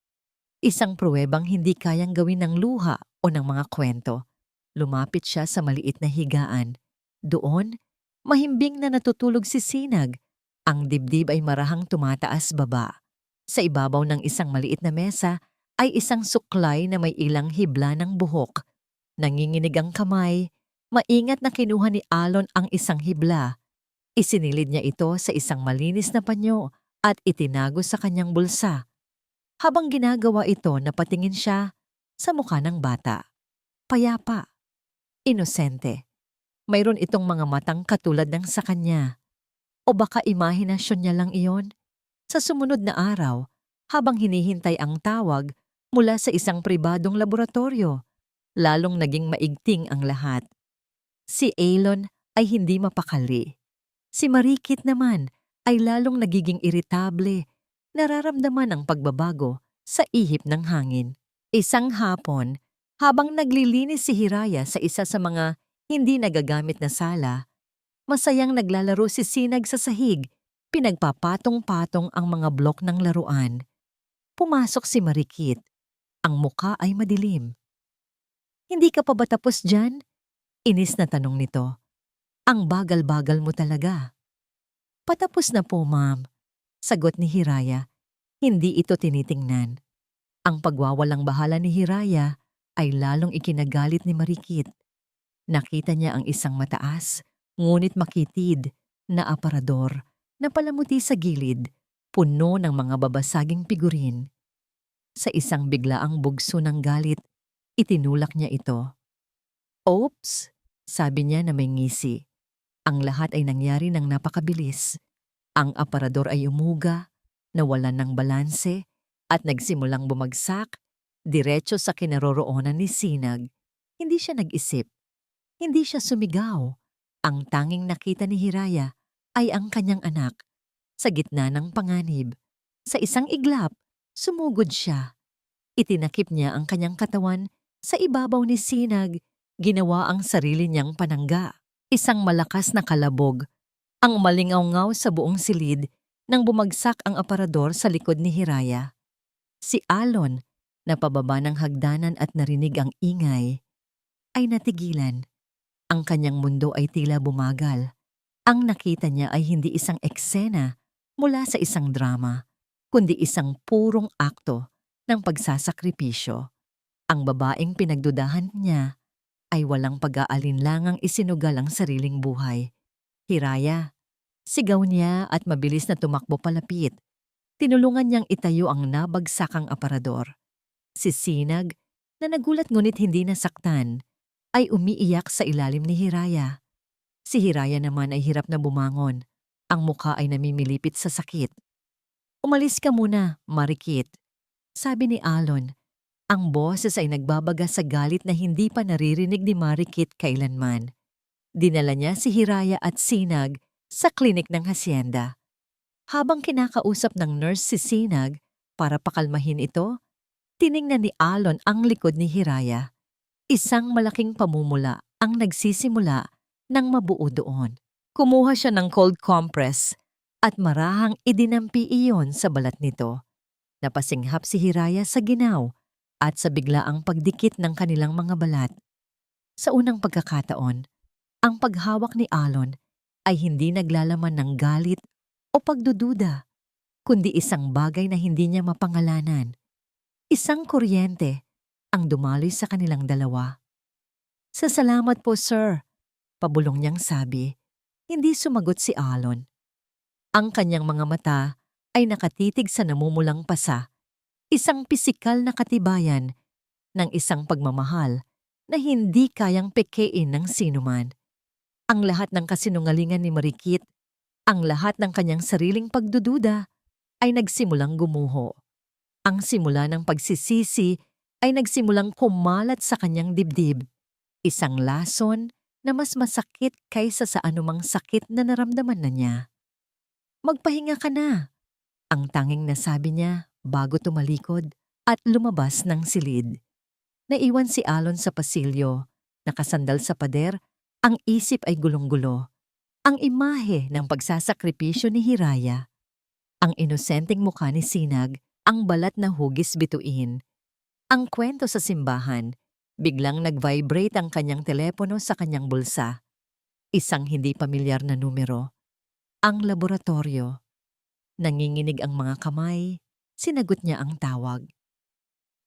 Isang pruwebang hindi kayang gawin ng luha o ng mga kwento. Lumapit siya sa maliit na higaan. Doon, mahimbing na natutulog si Sinag. Ang dibdib ay marahang tumataas baba. Sa ibabaw ng isang maliit na mesa ay isang suklay na may ilang hibla ng buhok. Nanginginig ang kamay. Maingat na kinuha ni Alon ang isang hibla. Isinilid niya ito sa isang malinis na panyo at itinago sa kanyang bulsa. Habang ginagawa ito, napatingin siya sa mukha ng bata. Payapa. Inosente. Mayroon itong mga matang katulad ng sa kanya. O baka imahinasyon niya lang iyon? Sa sumunod na araw, habang hinihintay ang tawag mula sa isang pribadong laboratorio, lalong naging maigting ang lahat. Si Alon ay hindi mapakali. Si Marikit naman ay lalong nagiging iritable, nararamdaman ang pagbabago sa ihip ng hangin. Isang hapon, habang naglilinis si Hiraya sa isa sa mga hindi nagagamit na sala, masayang naglalaro si Sinag sa sahig, Pinagpapatong-patong ang mga blok ng laruan. Pumasok si Marikit. Ang muka ay madilim. Hindi ka pa ba tapos dyan? Inis na tanong nito. Ang bagal-bagal mo talaga. Patapos na po, ma'am. Sagot ni Hiraya. Hindi ito tinitingnan. Ang pagwawalang bahala ni Hiraya ay lalong ikinagalit ni Marikit. Nakita niya ang isang mataas, ngunit makitid na aparador na palamuti sa gilid, puno ng mga babasaging figurin. Sa isang biglaang bugso ng galit, itinulak niya ito. Oops, sabi niya na may ngisi. Ang lahat ay nangyari ng napakabilis. Ang aparador ay umuga, nawalan ng balanse, at nagsimulang bumagsak, diretso sa kinaroroonan ni Sinag. Hindi siya nag-isip. Hindi siya sumigaw. Ang tanging nakita ni Hiraya ay ang kanyang anak. Sa gitna ng panganib, sa isang iglap, sumugod siya. Itinakip niya ang kanyang katawan sa ibabaw ni Sinag, ginawa ang sarili niyang panangga. Isang malakas na kalabog, ang malingaw-ngaw sa buong silid nang bumagsak ang aparador sa likod ni Hiraya. Si Alon, na pababa ng hagdanan at narinig ang ingay, ay natigilan. Ang kanyang mundo ay tila bumagal. Ang nakita niya ay hindi isang eksena mula sa isang drama, kundi isang purong akto ng pagsasakripisyo. Ang babaeng pinagdudahan niya ay walang pag-aalinlangang isinugal ang sariling buhay. Hiraya, sigaw niya at mabilis na tumakbo palapit. Tinulungan niyang itayo ang nabagsakang aparador. Si Sinag, na nagulat ngunit hindi nasaktan, ay umiiyak sa ilalim ni Hiraya. Si Hiraya naman ay hirap na bumangon. Ang mukha ay namimilipit sa sakit. Umalis ka muna, Marikit, sabi ni Alon. Ang boses ay nagbabaga sa galit na hindi pa naririnig ni Marikit kailanman. Dinala niya si Hiraya at Sinag sa klinik ng hasyenda. Habang kinakausap ng nurse si Sinag para pakalmahin ito, tiningnan ni Alon ang likod ni Hiraya. Isang malaking pamumula ang nagsisimula ng mabuo doon. Kumuha siya ng cold compress at marahang idinampi iyon sa balat nito. Napasinghap si Hiraya sa ginaw at sa biglaang pagdikit ng kanilang mga balat. Sa unang pagkakataon, ang paghawak ni Alon ay hindi naglalaman ng galit o pagdududa, kundi isang bagay na hindi niya mapangalanan. Isang kuryente ang dumaloy sa kanilang dalawa. Salamat po, sir, pabulong niyang sabi. Hindi sumagot si Alon. Ang kanyang mga mata ay nakatitig sa namumulang pasa, isang pisikal na katibayan ng isang pagmamahal na hindi kayang pekein ng sinuman. Ang lahat ng kasinungalingan ni Marikit, ang lahat ng kanyang sariling pagdududa ay nagsimulang gumuho. Ang simula ng pagsisisi ay nagsimulang kumalat sa kanyang dibdib. Isang lason na mas masakit kaysa sa anumang sakit na naramdaman na niya. Magpahinga ka na, ang tanging nasabi niya bago tumalikod at lumabas ng silid. Naiwan si Alon sa pasilyo, nakasandal sa pader, ang isip ay gulong-gulo. Ang imahe ng pagsasakripisyo ni Hiraya. Ang inosenteng mukha ni Sinag, ang balat na hugis bituin. Ang kwento sa simbahan, biglang nag-vibrate ang kanyang telepono sa kanyang bulsa. Isang hindi pamilyar na numero. Ang laboratorio. Nanginginig ang mga kamay, sinagot niya ang tawag.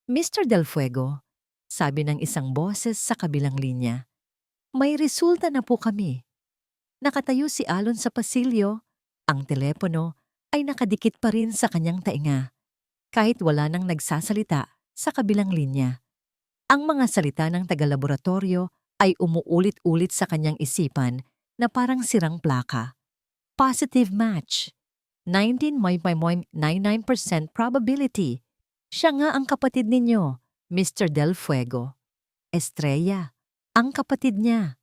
Mr. Del Fuego, sabi ng isang boses sa kabilang linya. May resulta na po kami. Nakatayo si Alon sa pasilyo, ang telepono ay nakadikit pa rin sa kanyang tainga, kahit wala nang nagsasalita sa kabilang linya. Ang mga salita ng taga-laboratorio ay umuulit-ulit sa kanyang isipan na parang sirang plaka. Positive match. 19.99% probability. Siya nga ang kapatid ninyo, Mr. Del Fuego. Estrella, ang kapatid niya.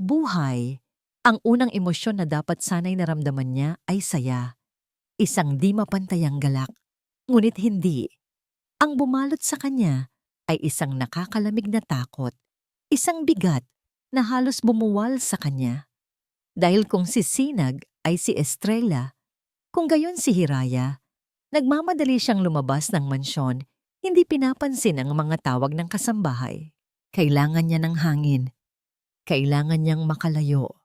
Buhay. Ang unang emosyon na dapat sanay naramdaman niya ay saya. Isang di mapantayang galak, ngunit hindi. Ang bumalot sa kanya ay isang nakakalamig na takot, isang bigat na halos bumuwal sa kanya. Dahil kung si Sinag ay si Estrella, Kung gayon si Hiraya, nagmamadali siyang lumabas ng mansyon, hindi pinapansin ang mga tawag ng kasambahay. Kailangan niya ng hangin. Kailangan niyang makalayo.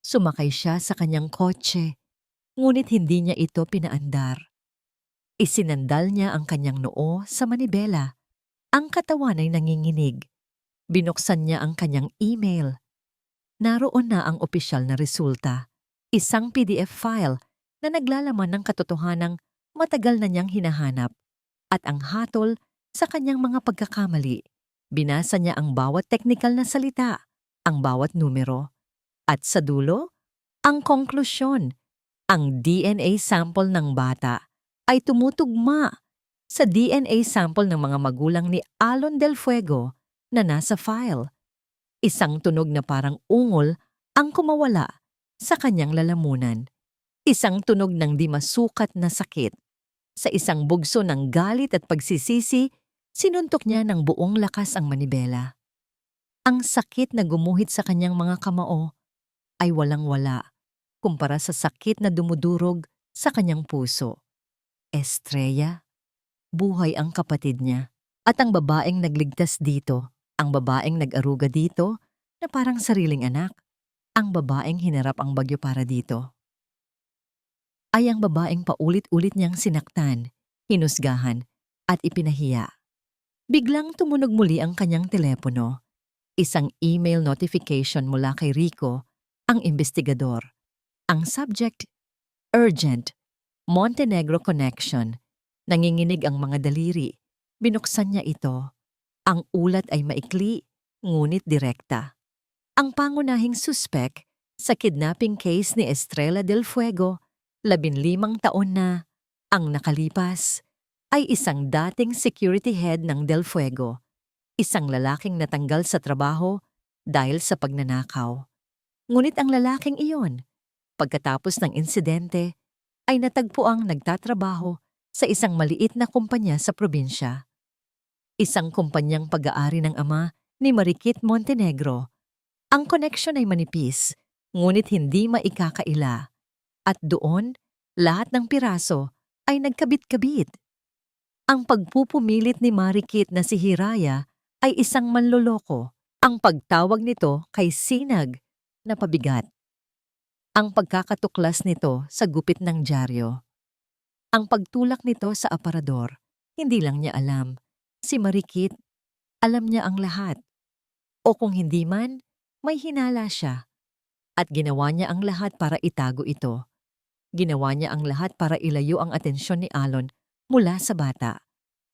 Sumakay siya sa kanyang kotse, ngunit hindi niya ito pinaandar. Isinandal niya ang kanyang noo sa manibela. Ang katawan ay nanginginig. Binuksan niya ang kanyang email. Naroon na ang opisyal na resulta. Isang PDF file na naglalaman ng katotohanang matagal na niyang hinahanap. At ang hatol sa kanyang mga pagkakamali. Binasa niya ang bawat teknikal na salita, ang bawat numero. At sa dulo, ang konklusyon, ang DNA sample ng bata ay tumutugma sa DNA sample ng mga magulang ni Alon Del Fuego na nasa file. Isang tunog na parang ungol ang kumawala sa kanyang lalamunan. Isang tunog ng di masukat na sakit. Sa isang bugso ng galit at pagsisisi, sinuntok niya ng buong lakas ang manibela. Ang sakit na gumuhit sa kanyang mga kamao ay walang-wala kumpara sa sakit na dumudurog sa kanyang puso. Estrella, buhay ang kapatid niya. At ang babaeng nagligtas dito, ang babaeng nag-aruga dito na parang sariling anak, ang babaeng hinarap ang bagyo para dito. Ay ang babaeng paulit-ulit niyang sinaktan, hinusgahan, at ipinahiya. Biglang tumunog muli ang kanyang telepono. Isang email notification mula kay Rico, ang investigador. Ang subject, urgent, Montenegro connection. Nanginginig ang mga daliri. Binuksan niya ito. Ang ulat ay maikli, ngunit direkta. Ang pangunahing suspek sa kidnapping case ni Estrella Del Fuego, 15 taon na, ang nakalipas, ay isang dating security head ng Del Fuego, isang lalaking natanggal sa trabaho dahil sa pagnanakaw. Ngunit ang lalaking iyon, pagkatapos ng insidente, ay natagpuang nagtatrabaho sa isang maliit na kumpanya sa probinsya. Isang kumpanyang pag-aari ng ama ni Marikit Montenegro. Ang koneksyon ay manipis, ngunit hindi maikakaila. At doon, lahat ng piraso ay nagkabit-kabit. Ang pagpupumilit ni Marikit na si Hiraya ay isang manloloko. Ang pagtawag nito kay sinag na pabigat. Ang pagkakatuklas nito sa gupit ng dyaryo. Ang pagtulak nito sa aparador, hindi lang niya alam. Si Marikit, alam niya ang lahat. O kung hindi man, may hinala siya. At ginawa niya ang lahat para itago ito. Ginawa niya ang lahat para ilayo ang atensyon ni Alon mula sa bata.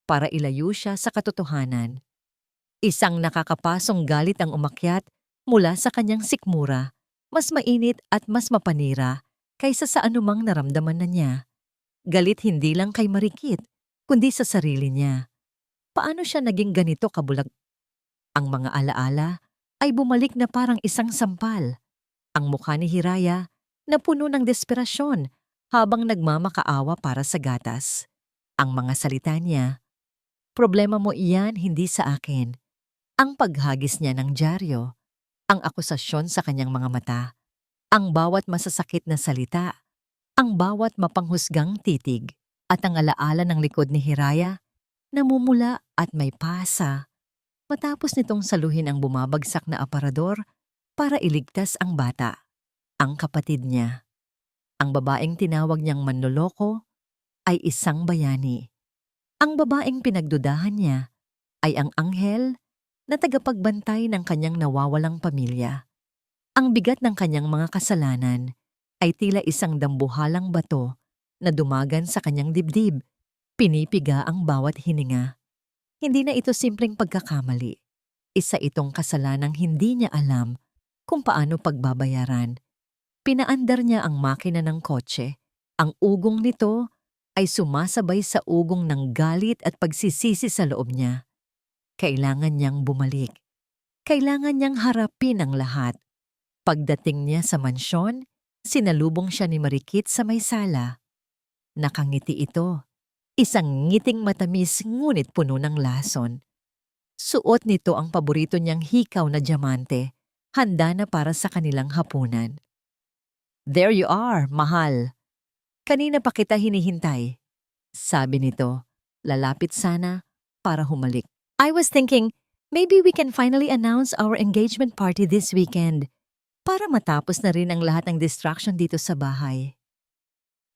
Para ilayo siya sa katotohanan. Isang nakakapasong galit ang umakyat mula sa kanyang sikmura, mas mainit at mas mapanira kaysa sa anumang naramdaman na niya. Galit hindi lang kay Marikit, kundi sa sarili niya. Paano siya naging ganito kabulag? Ang mga alaala ay bumalik na parang isang sampal. Ang mukha ni Hiraya na puno ng desperasyon habang nagmamakaawa para sa gatas. Ang mga salita niya, "Problema mo iyan, hindi sa akin." Ang paghagis niya ng dyaryo, ang akusasyon sa kanyang mga mata, ang bawat masasakit na salita, ang bawat mapanghusgang titig, at ang alaala ng likod ni Hiraya, namumula at may pasa. Matapos nitong saluhin ang bumabagsak na aparador para iligtas ang bata, ang kapatid niya. Ang babaeng tinawag niyang manloloko ay isang bayani. Ang babaeng pinagdudahan niya ay ang anghel na tagapagbantay ng kanyang nawawalang pamilya. Ang bigat ng kanyang mga kasalanan ay tila isang dambuhalang bato na dumagan sa kanyang dibdib, pinipiga ang bawat hininga. Hindi na ito simpleng pagkakamali. Isa itong kasalanang hindi niya alam kung paano pagbabayaran. Pinaandar niya ang makina ng kotse. Ang ugong nito ay sumasabay sa ugong ng galit at pagsisisi sa loob niya. Kailangan niyang bumalik. Kailangan niyang harapin ang lahat. Pagdating niya sa mansyon, sinalubong siya ni Marikit sa may sala. Nakangiti ito. Isang ngiting matamis ngunit puno ng lason. Suot nito ang paborito niyang hikaw na diamante, handa na para sa kanilang hapunan. "There you are, mahal." Kanina pa kita hinihintay. Sabi nito, lalapit sana para humalik. I was thinking, maybe we can finally announce our engagement party this weekend para matapos na rin ang lahat ng distraction dito sa bahay.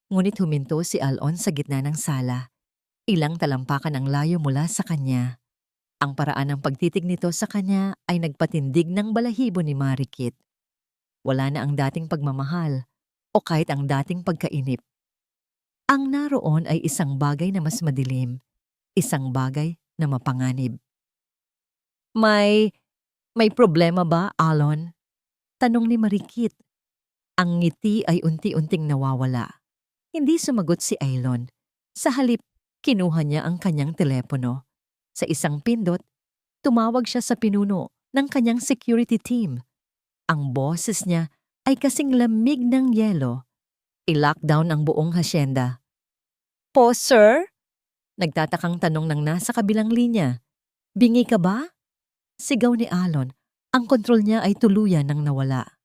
Ngunit huminto si Alon sa gitna ng sala. Ilang talampakan ang layo mula sa kanya. Ang paraan ng pagtitig nito sa kanya ay nagpatindig ng balahibo ni Marikit. Wala na ang dating pagmamahal o kahit ang dating pagkainip. Ang naroon ay isang bagay na mas madilim, isang bagay na mapanganib. May problema ba, Alon? Tanong ni Marikit. Ang ngiti ay unti-unting nawawala. Hindi sumagot si Aylon. Sa halip, kinuha niya ang kanyang telepono. Sa isang pindot, tumawag siya sa pinuno ng kanyang security team. Ang boses niya ay kasing lamig ng yelo. I-lockdown ang buong hasyenda. Po, sir? Nagtatakang tanong ng nasa kabilang linya. Bingi ka ba? Sigaw ni Alon. Ang kontrol niya ay tuluyan nang nawala.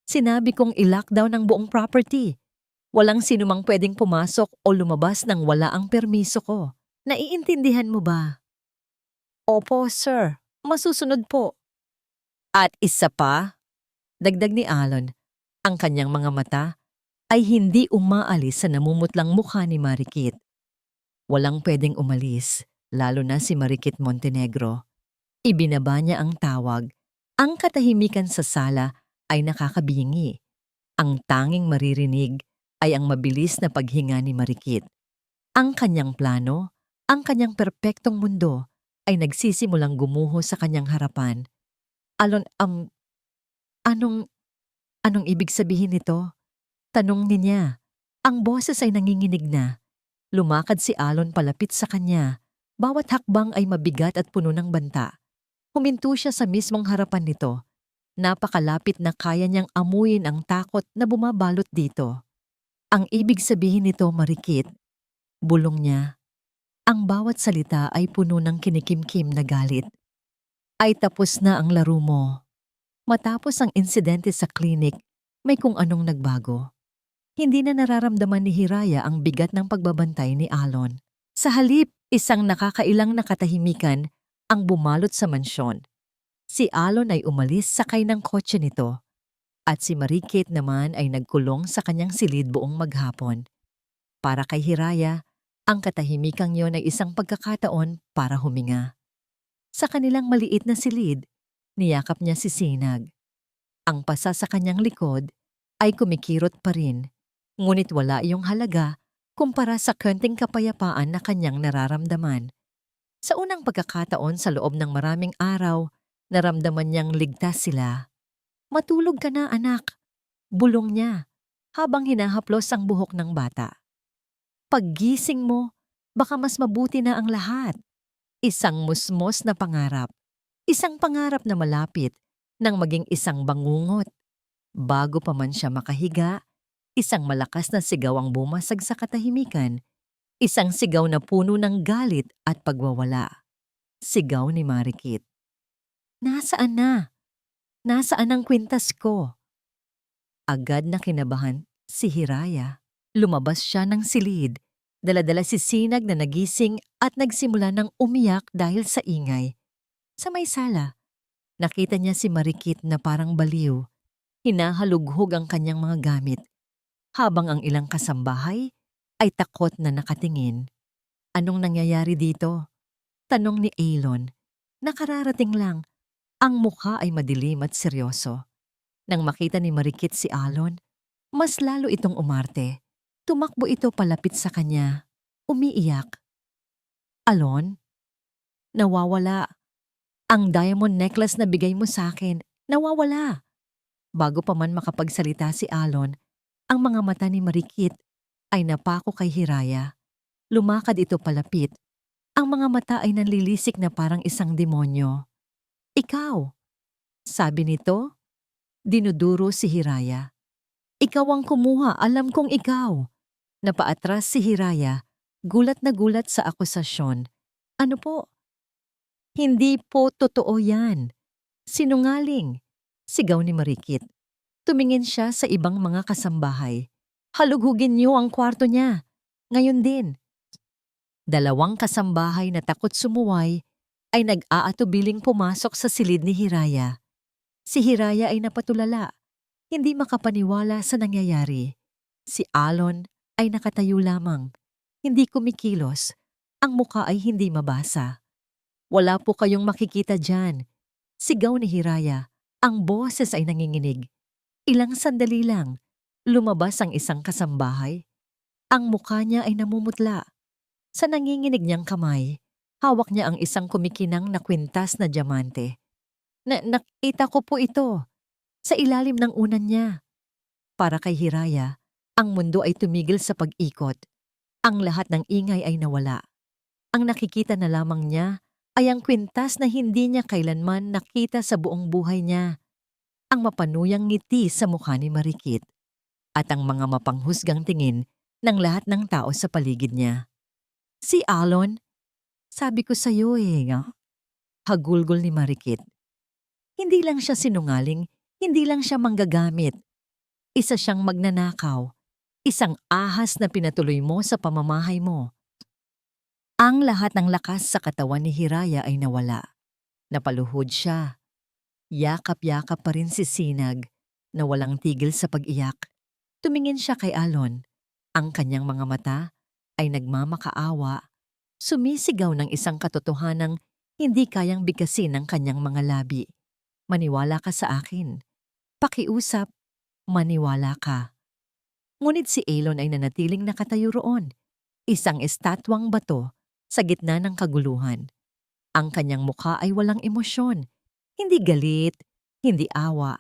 Sinabi kong i-lockdown ang buong property. Walang sinumang pwedeng pumasok o lumabas nang wala ang permiso ko. Naiintindihan mo ba? Opo, sir. Masusunod po. At isa pa, dagdag ni Alon, ang kanyang mga mata ay hindi umaalis sa namumutlang mukha ni Marikit. Walang pwedeng umalis, lalo na si Marikit Montenegro. Ibinaba niya ang tawag. Ang katahimikan sa sala ay nakakabingi. Ang tanging maririnig ay ang mabilis na paghinga ni Marikit. Ang kanyang plano, ang kanyang perpektong mundo ay nagsisimulang gumuho sa kanyang harapan. Alon, anong ibig sabihin nito? Tanong niya. Ang boses ay nanginginig na. Lumakad si Alon palapit sa kanya. Bawat hakbang ay mabigat at puno ng banta. Huminto siya sa mismong harapan nito. Napakalapit na kaya niyang amuyin ang takot na bumabalot dito. Ang ibig sabihin nito, Marikit, bulong niya. Ang bawat salita ay puno ng kinikimkim na galit. Ay tapos na ang laro mo. Matapos ang insidente sa klinik, may kung anong nagbago. Hindi na nararamdaman ni Hiraya ang bigat ng pagbabantay ni Alon. Sa halip, isang nakakailang na katahimikan ang bumalot sa mansyon. Si Alon ay umalis sakay ng kotse nito at si Marikit naman ay nagkulong sa kanyang silid buong maghapon. Para kay Hiraya, ang katahimikang yon ay isang pagkakataon para huminga. Sa kanilang maliit na silid, niyakap niya si Sinag. Ang pasa sa kanyang likod ay kumikirot pa rin, ngunit wala iyong halaga kumpara sa konting kapayapaan na kanyang nararamdaman. Sa unang pagkakataon sa loob ng maraming araw, naramdaman niyang ligtas sila. Matulog ka na, anak, bulong niya habang hinahaplos ang buhok ng bata. Paggising mo, baka mas mabuti na ang lahat. Isang musmos na pangarap. Isang pangarap na malapit nang maging isang bangungot. Bago pa man siya makahiga, isang malakas na sigaw ang bumasag sa katahimikan. Isang sigaw na puno ng galit at pagwawala. Sigaw ni Marikit. Nasaan na? Nasaan ang kwintas ko? Agad na kinabahan si Hiraya. Lumabas siya ng silid. Daladala si Sinag na nagising at nagsimula ng umiyak dahil sa ingay. Sa may sala, nakita niya si Marikit na parang baliw. Hinahalughog ang kanyang mga gamit, habang ang ilang kasambahay ay takot na nakatingin. Anong nangyayari dito? Tanong ni Aylon. Nakararating lang. Ang mukha ay madilim at seryoso. Nang makita ni Marikit si Alon, mas lalo itong umarte. Tumakbo ito palapit sa kanya. Umiiyak. Alon? Nawawala. Ang diamond necklace na bigay mo sa akin, nawawala. Bago pa man makapagsalita si Alon, ang mga mata ni Marikit ay napako kay Hiraya. Lumakad ito palapit. Ang mga mata ay nanlilisik na parang isang demonyo. Ikaw, sabi nito. Dinuduro si Hiraya. Ikaw ang kumuha, alam kong ikaw. Napaatras si Hiraya, gulat na gulat sa akusasyon. Ano po? Hindi po totoo yan. Sinungaling, sigaw ni Marikit. Tumingin siya sa ibang mga kasambahay. Halugugin niyo ang kwarto niya. Ngayon din. Dalawang kasambahay na takot sumuway ay nag-aatubiling pumasok sa silid ni Hiraya. Si Hiraya ay napatulala, hindi makapaniwala sa nangyayari. Si Alon ay nakatayo lamang, hindi kumikilos, ang muka ay hindi mabasa. Wala po kayong makikita dyan. Sigaw ni Hiraya, ang boses ay nanginginig. Ilang sandali lang, lumabas ang isang kasambahay. Ang mukha niya ay namumutla. Sa nanginginig niyang kamay, hawak niya ang isang kumikinang na kwintas na diamante. Nakita ko po ito, sa ilalim ng unan niya. Para kay Hiraya, ang mundo ay tumigil sa pag-ikot. Ang lahat ng ingay ay nawala. Ang nakikita na lamang niya ay ang kwintas na hindi niya kailanman nakita sa buong buhay niya. Ang mapanuyang ngiti sa mukha ni Marikit at ang mga mapanghusgang tingin ng lahat ng tao sa paligid niya. Si Alon, sabi ko sa iyo hagulgol ni Marikit. Hindi lang siya sinungaling, hindi lang siya manggagamit. Isa siyang magnanakaw, isang ahas na pinatuloy mo sa pamamahay mo. Ang lahat ng lakas sa katawan ni Hiraya ay nawala. Napaluhod siya. Yakap-yakap pa rin si Sinag na walang tigil sa pag-iyak. Tumingin siya kay Alon. Ang kanyang mga mata ay nagmamakaawa. Sumisigaw ng isang katotohanang hindi kayang bigkasin ng kanyang mga labi. Maniwala ka sa akin. Pakiusap, maniwala ka. Ngunit si Alon ay nanatiling nakatayo roon. Isang estatwang bato sa gitna ng kaguluhan. Ang kanyang mukha ay walang emosyon. Hindi galit, hindi awa,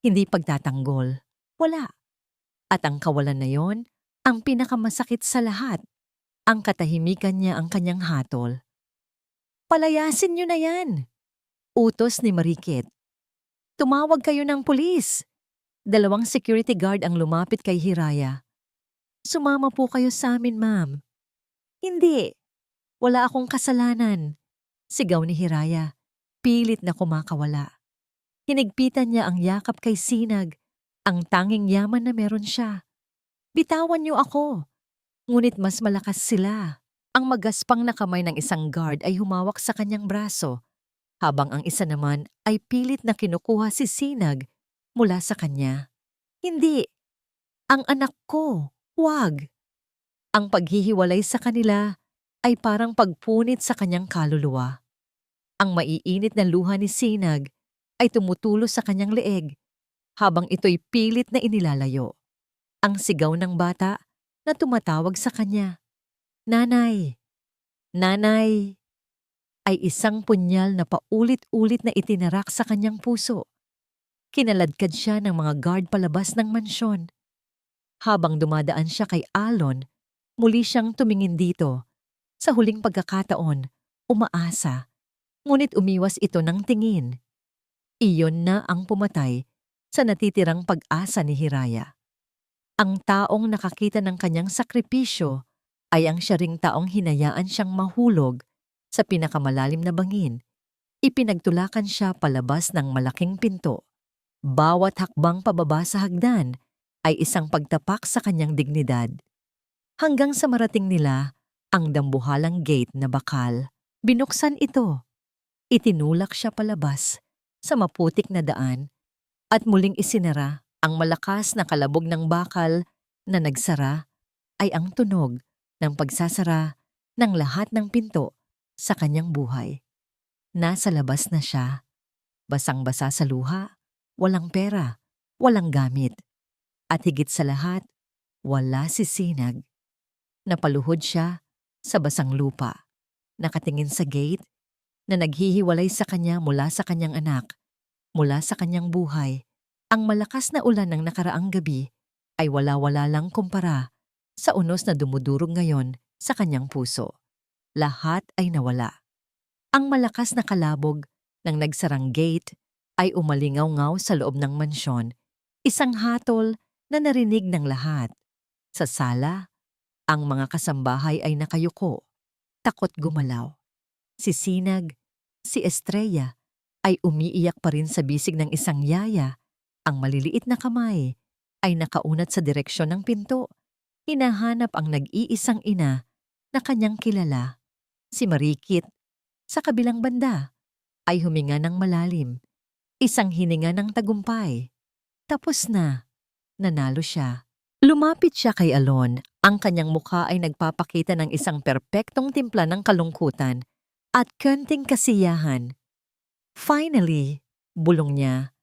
hindi pagtatanggol. Wala. At ang kawalan na yon, ang pinakamasakit sa lahat. Ang katahimikan niya ang kanyang hatol. Palayasin niyo na yan! Utos ni Marikit. Tumawag kayo ng pulis. 2 security guard ang lumapit kay Hiraya. Sumama po kayo sa amin, ma'am. Hindi. Wala akong kasalanan. Sigaw ni Hiraya. Pilit na kumakawala. Hinigpitan niya ang yakap kay Sinag, ang tanging yaman na meron siya. Bitawan niyo ako. Ngunit mas malakas sila. Ang magaspang na kamay ng isang guard ay humawak sa kanyang braso, habang ang isa naman ay pilit na kinukuha si Sinag mula sa kanya. Hindi. Ang anak ko. Huwag. Ang paghihiwalay sa kanila ay parang pagpunit sa kanyang kaluluwa. Ang maiinit na luha ni Sinag ay tumutulo sa kanyang leeg, habang ito'y pilit na inilalayo. Ang sigaw ng bata na tumatawag sa kanya, "Nanay! Nanay!" ay isang punyal na paulit-ulit na itinarak sa kanyang puso. Kinaladkad siya ng mga guard palabas ng mansyon. Habang dumadaan siya kay Alon, muli siyang tumingin dito. Sa huling pagkakataon, umaasa, ngunit umiwas ito ng tingin. Iyon na ang pumatay sa natitirang pag-asa ni Hiraya. Ang taong nakakita ng kanyang sakripisyo ay ang siya ring taong hinayaan siyang mahulog sa pinakamalalim na bangin. Ipinagtulakan siya palabas ng malaking pinto. Bawat hakbang pababa sa hagdan ay isang pagtapak sa kanyang dignidad. Hanggang sa marating nila ang dambuhalang gate na bakal. Binuksan ito. Itinulak siya palabas sa maputik na daan at muling isinara. Ang malakas na kalabog ng bakal na nagsara ay ang tunog ng pagsasara ng lahat ng pinto sa kanyang buhay. Nasa labas na siya, basang-basa sa luha, walang pera, walang gamit. At higit sa lahat, wala si Sinag. Napaluhod siya sa basang lupa, nakatingin sa gate na naghihiwalay sa kanya mula sa kanyang anak, mula sa kanyang buhay. Ang malakas na ulan ng nakaraang gabi ay wala-wala lang kumpara sa unos na dumudurog ngayon sa kanyang puso. Lahat ay nawala. Ang malakas na kalabog ng nagsarang gate ay umalingaw-ngaw sa loob ng mansyon, isang hatol na narinig ng lahat. Sa sala, ang mga kasambahay ay nakayuko, takot gumalaw. Si Sinag, si Estrella, ay umiiyak pa rin sa bisig ng isang yaya. Ang maliliit na kamay ay nakaunat sa direksyon ng pinto. Hinahanap ang nag-iisang ina na kanyang kilala. Si Marikit, sa kabilang banda, ay huminga ng malalim. Isang hininga ng tagumpay. Tapos na. Nanalo siya. Lumapit siya kay Alon. Ang kanyang mukha ay nagpapakita ng isang perpektong timpla ng kalungkutan at konting kasiyahan. Finally, bulong niya,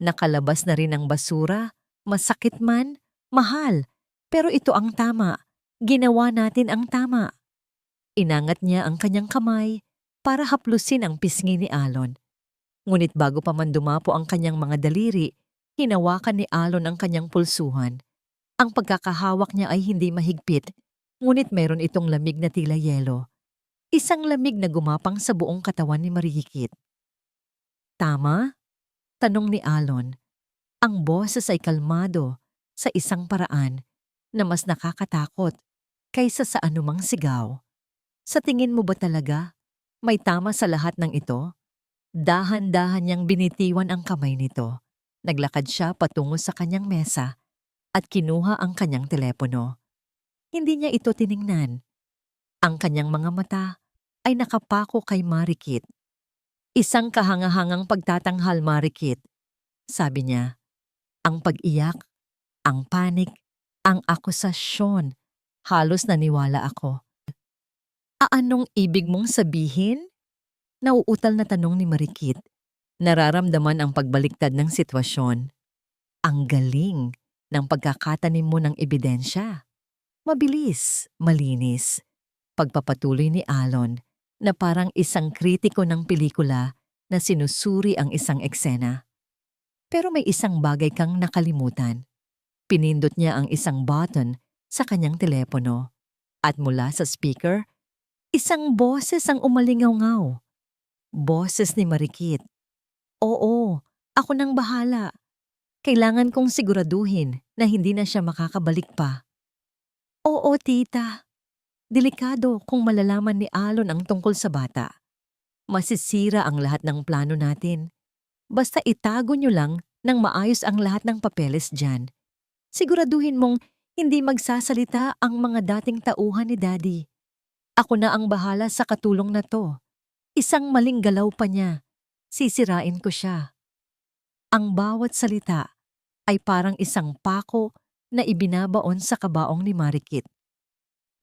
nakalabas na rin ang basura, masakit man, mahal, pero ito ang tama. Ginawa natin ang tama. Inangat niya ang kanyang kamay para haplusin ang pisngi ni Alon. Ngunit bago pa man dumapo ang kanyang mga daliri, hinawakan ni Alon ang kanyang pulsuhan. Ang pagkakahawak niya ay hindi mahigpit, ngunit meron itong lamig na tila yelo. Isang lamig na gumapang sa buong katawan ni Marikit. Tama? Tanong ni Alon. Ang boses ay kalmado sa isang paraan na mas nakakatakot kaysa sa anumang sigaw. Sa tingin mo ba talaga may tama sa lahat ng ito? Dahan-dahan niyang binitiwan ang kamay nito. Naglakad siya patungo sa kanyang mesa at kinuha ang kanyang telepono. Hindi niya ito tiningnan. Ang kanyang mga mata ay nakapako kay Marikit. Isang kahangahangang pagtatanghal, Marikit. Sabi niya, ang pag-iyak, ang panik, ang akusasyon. Halos naniwala ako. Anong ibig mong sabihin? Nauutal na tanong ni Marikit. Nararamdaman ang pagbaliktad ng sitwasyon. Ang galing ng pagkakatanim mo ng ebidensya. Mabilis, malinis. Pagpapatuloy ni Alon na parang isang kritiko ng pelikula na sinusuri ang isang eksena. Pero may isang bagay kang nakalimutan. Pinindot niya ang isang button sa kanyang telepono at mula sa speaker, isang boses ang umalingaw-ngaw. Boses ni Marikit. Oo, ako nang bahala. Kailangan kong siguraduhin na hindi na siya makakabalik pa. Oo, tita. Delikado kung malalaman ni Alon ang tungkol sa bata. Masisira ang lahat ng plano natin. Basta itago niyo lang nang maayos ang lahat ng papeles dyan. Siguraduhin mong hindi magsasalita ang mga dating tauhan ni Daddy. Ako na ang bahala sa katulong na to. Isang maling galaw pa niya. Sisirain ko siya. Ang bawat salita ay parang isang pako na ibinabaon sa kabaong ni Marikit.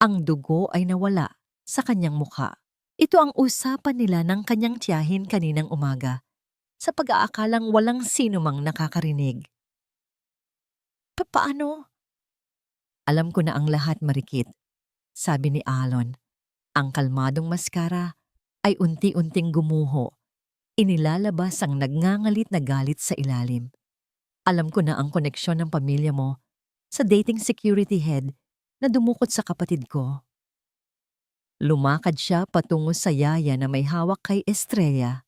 Ang dugo ay nawala sa kanyang mukha. Ito ang usapan nila ng kanyang tiyahin kaninang umaga, sa pag-aakalang walang sino mang nakakarinig. Paano? Alam ko na ang lahat, Marikit, sabi ni Alon. Ang kalmadong maskara ay unti-unting gumuho. Inilalabas ang nagngangalit na galit sa ilalim. Alam ko na ang koneksyon ng pamilya mo sa dating security head na dumukot sa kapatid ko. Lumakad siya patungo sa yaya na may hawak kay Estrella.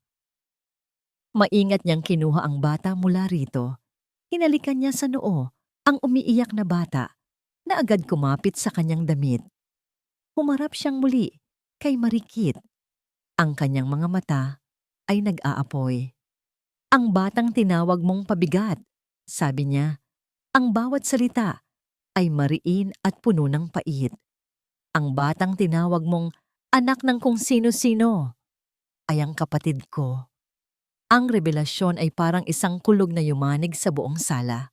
Maingat niyang kinuha ang bata mula rito. Hinalikan niya sa noo ang umiiyak na bata na agad kumapit sa kanyang damit. Humarap siyang muli kay Marikit. Ang kanyang mga mata ay nag-aapoy. Ang batang tinawag mong pabigat, sabi niya. Ang bawat salita ay mariin at puno ng pait. Ang batang tinawag mong anak ng kung sino-sino ay ang kapatid ko. Ang revelasyon ay parang isang kulog na yumanig sa buong sala.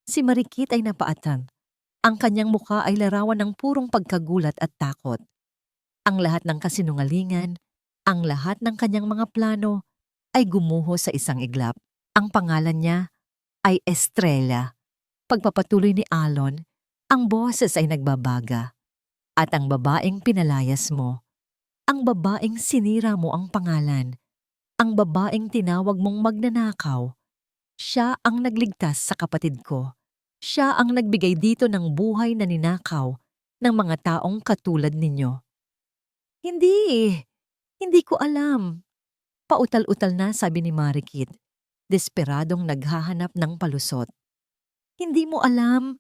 Si Marikit ay napaatan. Ang kanyang mukha ay larawan ng purong pagkagulat at takot. Ang lahat ng kasinungalingan, ang lahat ng kanyang mga plano ay gumuho sa isang iglap. Ang pangalan niya ay Estrella. Pagpapatuloy ni Alon, ang boses ay nagbabaga. At ang babaeng pinalayas mo, ang babaeng sinira mo ang pangalan, ang babaeng tinawag mong magnanakaw, siya ang nagligtas sa kapatid ko. Siya ang nagbigay dito ng buhay na ninakaw ng mga taong katulad ninyo. Hindi ko alam. Pautal-utal na, sabi ni Marikit, desperadong naghahanap ng palusot. Hindi mo alam,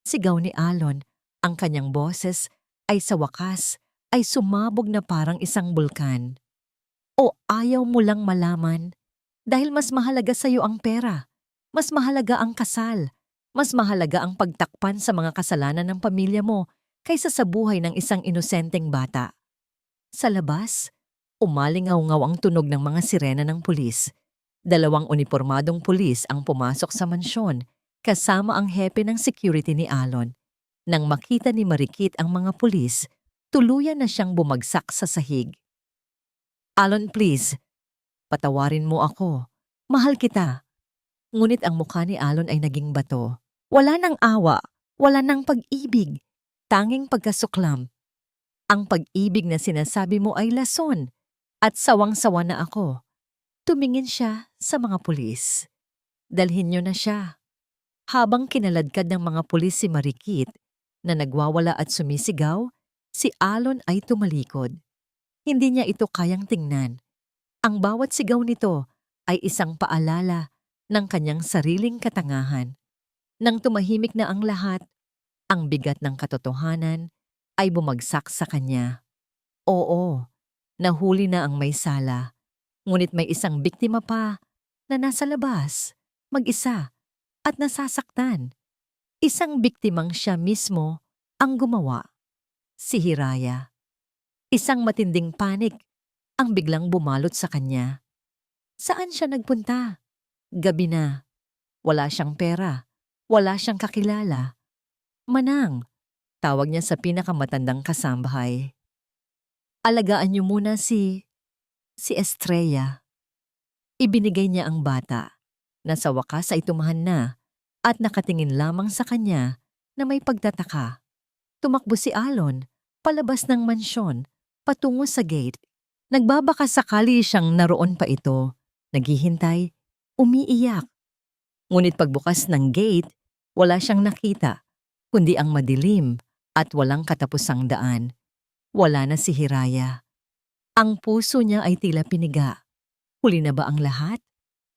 sigaw ni Alon. Ang kanyang boses ay sa wakas ay sumabog na parang isang bulkan. O ayaw mo lang malaman dahil mas mahalaga sa iyo ang pera, mas mahalaga ang kasal, Mas mahalaga ang pagtakpan sa mga kasalanan ng pamilya mo kaysa sa buhay ng isang inosenteng bata. Sa labas, umalingaw-ngaw ang tunog ng mga sirena ng pulis. 2 unipormadong pulis ang pumasok sa mansyon, kasama ang hepe ng security ni Alon. Nang makita ni Marikit ang mga pulis, tuluyan na siyang bumagsak sa sahig. "Alon, please, patawarin mo ako. Mahal kita." Ngunit ang mukha ni Alon ay naging bato. Wala nang awa, wala nang pag-ibig, tanging pagkasuklam. "Ang pag-ibig na sinasabi mo ay lason, at sawang-sawa na ako." Tumingin siya sa mga pulis. "Dalhin niyo na siya." Habang kinaladkad ng mga pulis si Marikit na nagwawala at sumisigaw, si Alon ay tumalikod. Hindi niya ito kayang tingnan. Ang bawat sigaw nito ay isang paalala ng kanyang sariling katangahan. Nang tumahimik na ang lahat, ang bigat ng katotohanan ay bumagsak sa kanya. Oo, nahuli na ang may sala. Ngunit may isang biktima pa na nasa labas, mag-isa, at nasasaktan. Isang biktimang siya mismo ang gumawa, si Hiraya. Isang matinding panik ang biglang bumalot sa kanya. Saan siya nagpunta? Gabi na. Wala siyang pera. Wala siyang kakilala. "Manang," tawag niya sa pinakamatandang kasambahay. "Alagaan niyo muna si Estrella." Ibinigay niya ang bata, na sa wakas ay tumahan na at nakatingin lamang sa kanya na may pagtataka. Tumakbo si Alon, palabas ng mansyon, patungo sa gate. Nagbabaka sakali siyang naroon pa ito, naghihintay, umiiyak. Ngunit pagbukas ng gate, wala siyang nakita, kundi ang madilim at walang katapusang daan. Wala na si Hiraya. Ang puso niya ay tila piniga. Huli na ba ang lahat?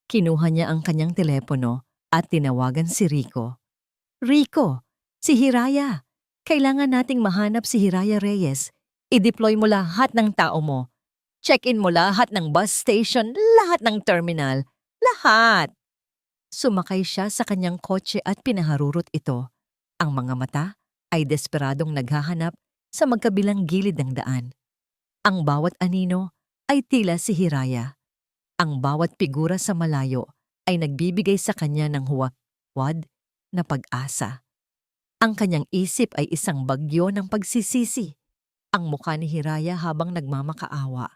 Kinuha niya ang kanyang telepono at tinawagan si Rico. "Rico, si Hiraya. Kailangan nating mahanap si Hiraya Reyes. I-deploy mo lahat ng tao mo. Check-in mo lahat ng bus station, lahat ng terminal. Lahat!" Sumakay siya sa kanyang kotse at pinaharurot ito. Ang mga mata ay desperadong naghahanap sa magkabilang gilid ng daan. Ang bawat anino ay tila si Hiraya. Ang bawat figura sa malayo ay nagbibigay sa kanya ng huwad na pag-asa. Ang kanyang isip ay isang bagyo ng pagsisisi. Ang mukha ni Hiraya habang nagmamakaawa.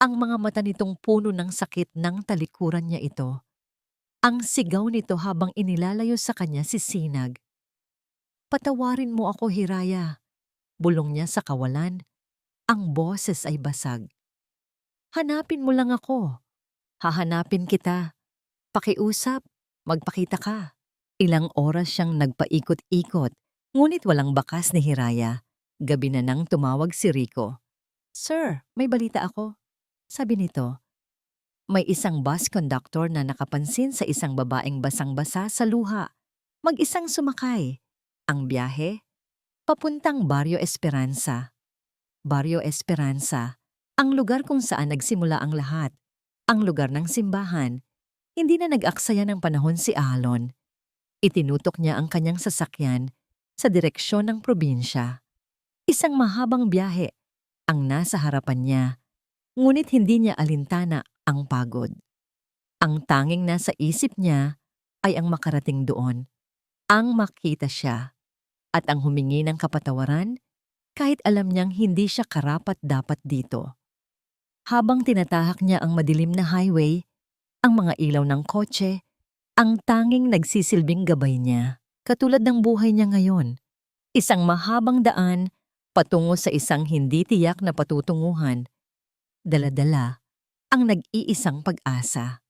Ang mga mata nitong puno ng sakit ng talikuran niya ito. Ang sigaw nito habang inilalayo sa kanya si Sinag. "Patawarin mo ako, Hiraya." Bulong niya sa kawalan. Ang boses ay basag. "Hanapin mo lang ako. Hahanapin kita. Pakiusap, magpakita ka." Ilang oras siyang nagpaikot-ikot, ngunit walang bakas ni Hiraya. Gabi na nang tumawag si Rico. "Sir, may balita ako." Sabi nito. May isang bus conductor na nakapansin sa isang babaeng basang-basa sa luha. Mag-isang sumakay. Ang biyahe? Papuntang Barrio Esperanza. Barrio Esperanza, ang lugar kung saan nagsimula ang lahat. Ang lugar ng simbahan. Hindi na nag-aksaya ng panahon si Alon. Itinutok niya ang kanyang sasakyan sa direksyon ng probinsya. Isang mahabang biyahe ang nasa harapan niya, ngunit hindi niya alintana ang pagod. Ang tanging nasa isip niya ay ang makarating doon, ang makita siya, at ang humingi ng kapatawaran kahit alam niyang hindi siya karapat-dapat dito. Habang tinatahak niya ang madilim na highway, ang mga ilaw ng kotse, ang tanging nagsisilbing gabay niya, katulad ng buhay niya ngayon. Isang mahabang daan patungo sa isang hindi tiyak na patutunguhan. Dala-dala ang nag-iisang pag-asa.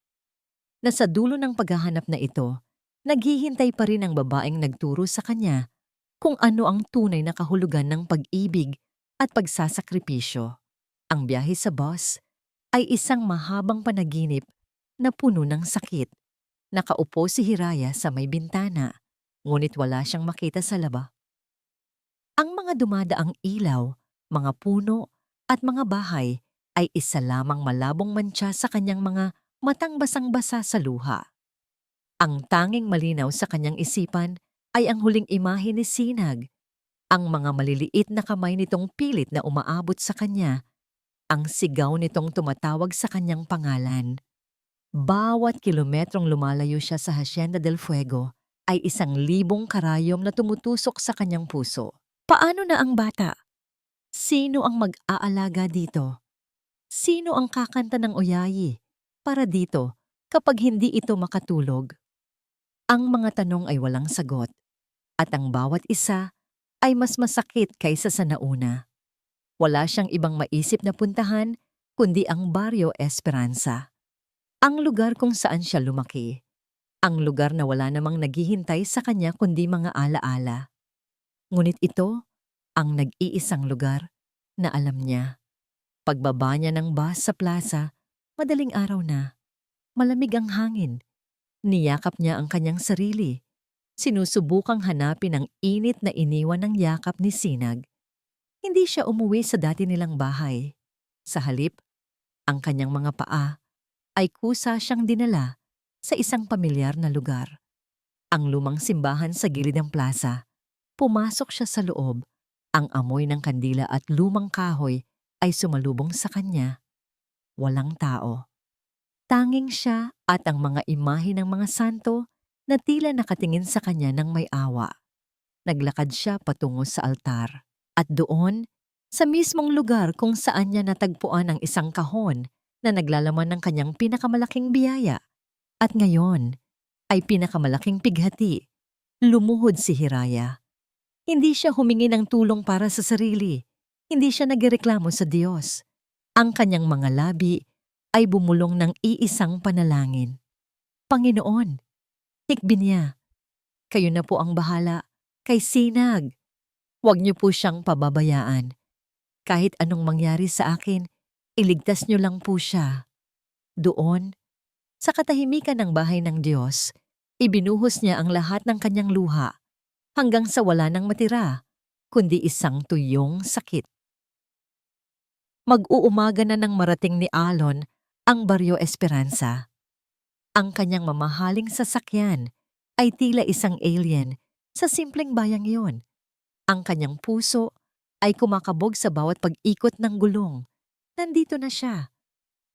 Nasa dulo ng paghahanap na ito, naghihintay pa rin ang babaeng nagturo sa kanya kung ano ang tunay na kahulugan ng pag-ibig at pagsasakripisyo. Ang biyahe sa bus ay isang mahabang panaginip na puno ng sakit. Nakaupo si Hiraya sa may bintana, ngunit wala siyang makita sa laba. Ang mga dumadaang ilaw, mga puno at mga bahay ay isa lamang malabong mantsa sa kanyang mga matang basang-basa sa luha. Ang tanging malinaw sa kanyang isipan ay ang huling imahe ni Sinag, ang mga maliliit na kamay nitong pilit na umaabot sa kanya, ang sigaw nitong tumatawag sa kanyang pangalan. Bawat kilometrong lumalayo siya sa Hacienda del Fuego ay 1,000 karayom na tumutusok sa kanyang puso. Paano na ang bata? Sino ang mag-aalaga dito? Sino ang kakanta ng oyayi para dito kapag hindi ito makatulog? Ang mga tanong ay walang sagot at ang bawat isa ay mas masakit kaysa sa nauna. Wala siyang ibang maisip na puntahan kundi ang Barrio Esperanza. Ang lugar kung saan siya lumaki. Ang lugar na wala namang naghihintay sa kanya kundi mga alaala. Ngunit ito ang nag-iisang lugar na alam niya. Pagbaba niya ng bus sa plaza, madaling araw na. Malamig ang hangin. Niyakap niya ang kanyang sarili. Sinusubukang hanapin ang init na iniwan ng yakap ni Sinag. Hindi siya umuwi sa dati nilang bahay. Sa halip, ang kanyang mga paa ay kusa siyang dinala sa isang pamilyar na lugar. Ang lumang simbahan sa gilid ng plaza. Pumasok siya sa loob. Ang amoy ng kandila at lumang kahoy ay sumalubong sa kanya. Walang tao. Tanging siya at ang mga imahe ng mga santo na tila nakatingin sa kanya ng may awa. Naglakad siya patungo sa altar. At doon, sa mismong lugar kung saan niya natagpuan ang isang kahon na naglalaman ng kanyang pinakamalaking biyaya. At ngayon ay pinakamalaking pighati. Lumuhod si Hiraya. Hindi siya humingi ng tulong para sa sarili. Hindi siya nagreklamo sa Diyos. Ang kanyang mga labi ay bumulong ng iisang panalangin. Panginoon, hikbin niya. Kayo na po ang bahala kay Sinag. Huwag niyo po siyang pababayaan. Kahit anong mangyari sa akin, iligtas niyo lang po siya. Doon, sa katahimikan ng bahay ng Diyos, ibinuhos niya ang lahat ng kanyang luha hanggang sa wala nang matira, kundi isang tuyong sakit. Mag-uumaga na nang marating ni Alon ang Barrio Esperanza. Ang kanyang mamahaling sasakyan ay tila isang alien sa simpleng bayang iyon. Ang kanyang puso ay kumakabog sa bawat pag-ikot ng gulong. Nandito na siya.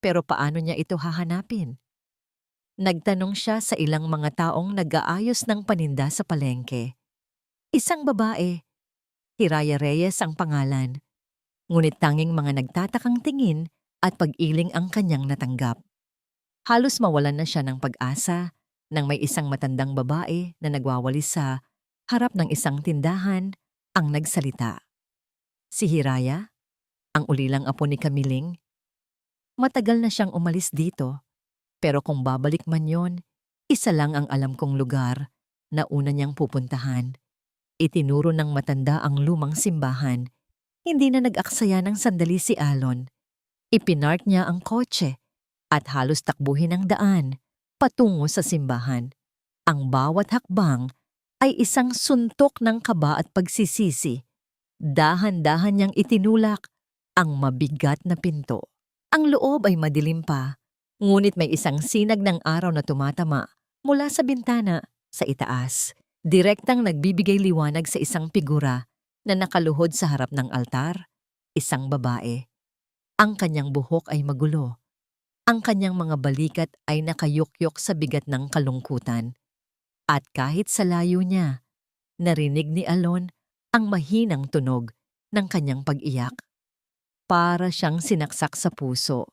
Pero paano niya ito hahanapin? Nagtanong siya sa ilang mga taong nag-aayos ng paninda sa palengke. Isang babae, Hiraya Reyes ang pangalan. Ngunit tanging mga nagtatakang tingin at pag-iling ang kanyang natanggap. Halos mawalan na siya ng pag-asa nang may isang matandang babae na nagwawalis sa harap ng isang tindahan ang nagsalita. Si Hiraya, ang ulilang apo ni Kamiling. Matagal na siyang umalis dito, pero kung babalik man yon, isa lang ang alam kong lugar na una niyang pupuntahan. Itinuro ng matanda ang lumang simbahan. Hindi na nag-aksaya ng sandali si Alon. Ipinark niya ang kotse at halos takbuhin ang daan patungo sa simbahan. Ang bawat hakbang ay isang suntok ng kaba at pagsisisi. Dahan-dahan niyang itinulak ang mabigat na pinto. Ang loob ay madilim pa, ngunit may isang sinag ng araw na tumatama mula sa bintana sa itaas. Direktang nagbibigay liwanag sa isang figura na nakaluhod sa harap ng altar, isang babae. Ang kanyang buhok ay magulo. Ang kanyang mga balikat ay nakayukyok sa bigat ng kalungkutan. At kahit sa layo niya, narinig ni Alon ang mahinang tunog ng kanyang pag-iyak. Para siyang sinaksak sa puso.